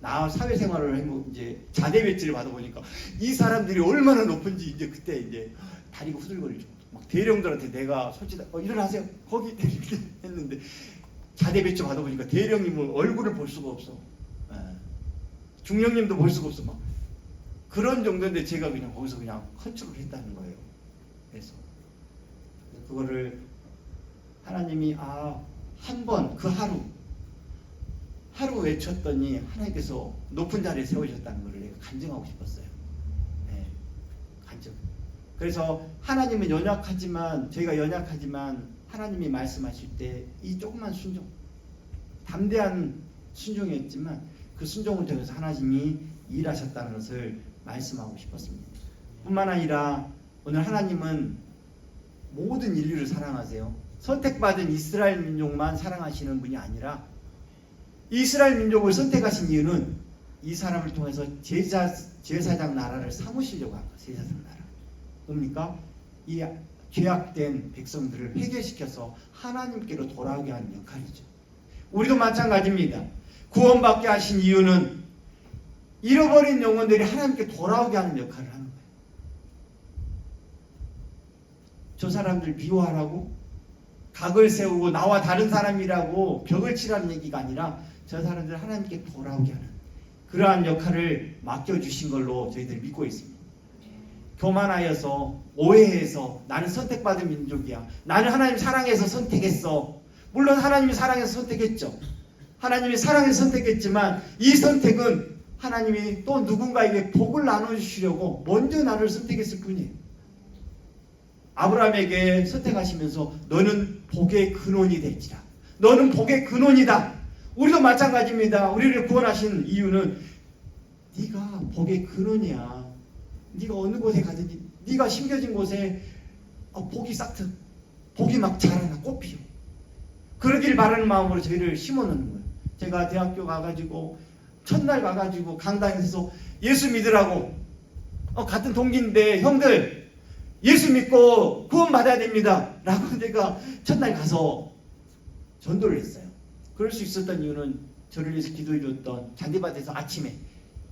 나 사회생활을 하고 이제 자대 배지를 받아보니까 이 사람들이 얼마나 높은지 이제 그때 이제 다리가 후들거릴 정도. 막 대령들한테 내가 솔직히 일어나세요. 거기 이렇게 했는데 자대 배지 받아보니까 대령님은 얼굴을 볼 수가 없어. 중령님도 볼 수가 없어. 막 그런 정도인데 제가 그냥 거기서 그냥 컨트롤 했다는 거예요. 그래서 그거를 하나님이 한 번 그 하루 외쳤더니 하나님께서 높은 자리에 세우셨다는 것을 내가 간증하고 싶었어요. 네, 간증. 그래서 하나님은 저희가 연약하지만 하나님이 말씀하실 때 이 조그만 순종, 담대한 순종이었지만 그 순종을 통해서 하나님이 일하셨다는 것을 말씀하고 싶었습니다. 뿐만 아니라 오늘 하나님은 모든 인류를 사랑하세요. 선택받은 이스라엘 민족만 사랑하시는 분이 아니라 이스라엘 민족을 선택하신 이유는 이 사람을 통해서 제사장 나라를 삼으시려고 한 거예요. 제사장 나라. 뭡니까? 이 죄악된 백성들을 회개시켜서 하나님께로 돌아오게 하는 역할이죠. 우리도 마찬가지입니다. 구원받게 하신 이유는 잃어버린 영혼들이 하나님께 돌아오게 하는 역할을 하는 거예요. 저 사람들 미워하라고 각을 세우고 나와 다른 사람이라고 벽을 치라는 얘기가 아니라 저 사람들 하나님께 돌아오게 하는 그러한 역할을 맡겨주신 걸로 저희들이 믿고 있습니다. 교만하여서 오해해서 나는 선택받은 민족이야. 나는 하나님 사랑해서 선택했어. 물론 하나님이 사랑해서 선택했죠. 하나님이 사랑해서 선택했지만 이 선택은 하나님이 또 누군가에게 복을 나눠주시려고 먼저 나를 선택했을 뿐이에요. 아브라함에게 선택하시면서 너는 복의 근원이 될지라. 너는 복의 근원이다. 우리도 마찬가지입니다. 우리를 구원하신 이유는 네가 복의 근원이야. 네가 어느 곳에 가든지 네가 심겨진 곳에 복이 싹트 복이 막 자라나 꽃피어. 그러길 바라는 마음으로 저희를 심어놓는 거예요. 제가 대학교 가가지고 첫날 가가지고 강당에서 예수 믿으라고 같은 동기인데 형들 예수 믿고 구원 받아야 됩니다 라고 내가 첫날 가서 전도를 했어요. 그럴 수 있었던 이유는 저를 위해서 기도해줬던 잔디밭에서 아침에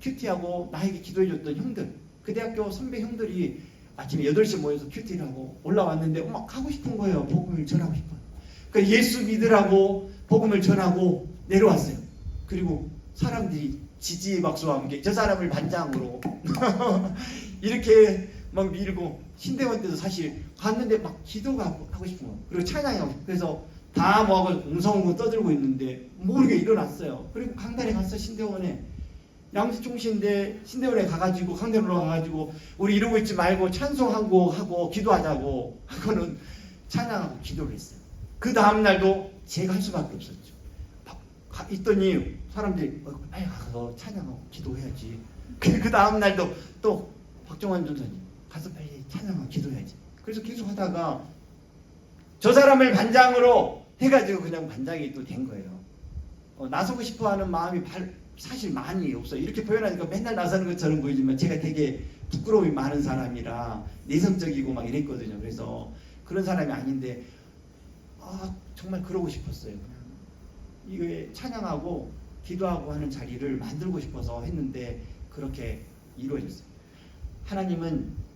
큐티하고 나에게 기도해줬던 형들, 그 대학교 선배 형들이 아침에 8시 모여서 큐티를 하고 올라왔는데 막 하고 싶은 거예요. 복음을 전하고 싶어요. 그러니까 예수 믿으라고 복음을 전하고 내려왔어요. 그리고 사람들이 지지 박수와 함께 저 사람을 반장으로 이렇게 막 밀고 신대원 때도 사실 갔는데 막 기도가 하고 싶은 거예요. 그리고 찬양하고 그래서 다 뭐 웅성웅성 떠들고 있는데 모르게 일어났어요. 그리고 강단에 가서 신대원에 양지총신대 신대원에 가가지고 강단으로 가가지고 우리 이러고 있지 말고 찬송하고 하고 기도하자고 하고는 찬양하고 기도를 했어요. 그 다음날도 제가 할 수밖에 없었죠. 있더니 사람들이 빨리 가서 찬양하고 기도해야지. 그 다음날도 또 박정환 전사님 가서 빨리 찬양하고 기도해야지. 그래서 계속 하다가 저 사람을 반장으로 해가지고 그냥 반장이 또 된 거예요. 나서고 싶어하는 마음이 사실 많이 없어요. 이렇게 표현하니까 맨날 나서는 것처럼 보이지만 제가 되게 부끄러움이 많은 사람이라 내성적이고 막 이랬거든요. 그래서 그런 사람이 아닌데 정말 그러고 싶었어요. 그냥 이게 찬양하고 기도하고 하는 자리를 만들고 싶어서 했는데 그렇게 이루어졌어요. 하나님은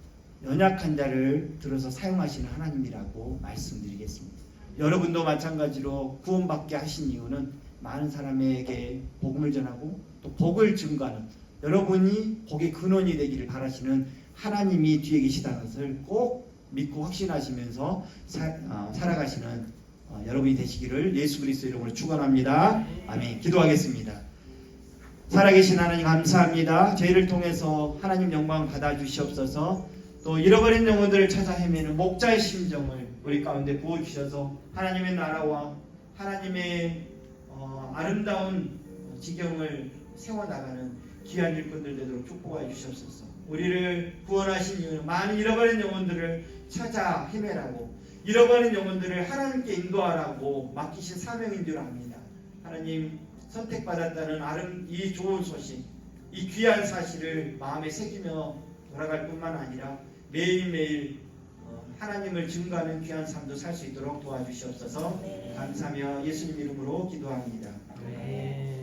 연약한 자를 들어서 사용하시는 하나님이라고 말씀드리겠습니다. 여러분도 마찬가지로 구원받게 하신 이유는 많은 사람에게 복음을 전하고 또 복을 증거하는 여러분이 복의 근원이 되기를 바라시는 하나님이 뒤에 계시다는 것을 꼭 믿고 확신하시면서 살아가시는 여러분이 되시기를 예수 그리스도 이름으로 축원합니다. 아멘. 기도하겠습니다. 살아계신 하나님 감사합니다. 저희를 통해서 하나님 영광 받아주시옵소서. 또 잃어버린 영혼들을 찾아 헤매는 목자의 심정을 우리 가운데 부어주셔서 하나님의 나라와 하나님의 아름다운 지경을 세워나가는 귀한 일꾼들 되도록 축복하여 주시옵소서. 우리를 구원하신 이유는 많은 잃어버린 영혼들을 찾아 헤매라고 잃어버린 영혼들을 하나님께 인도하라고 맡기신 사명인 줄 압니다. 하나님 선택받았다는 이 좋은 소식, 이 귀한 사실을 마음에 새기며 돌아갈 뿐만 아니라 매일매일 하나님을 증거하는 귀한 삶도 살 수 있도록 도와주시옵소서. 감사하며 예수님 이름으로 기도합니다. 네.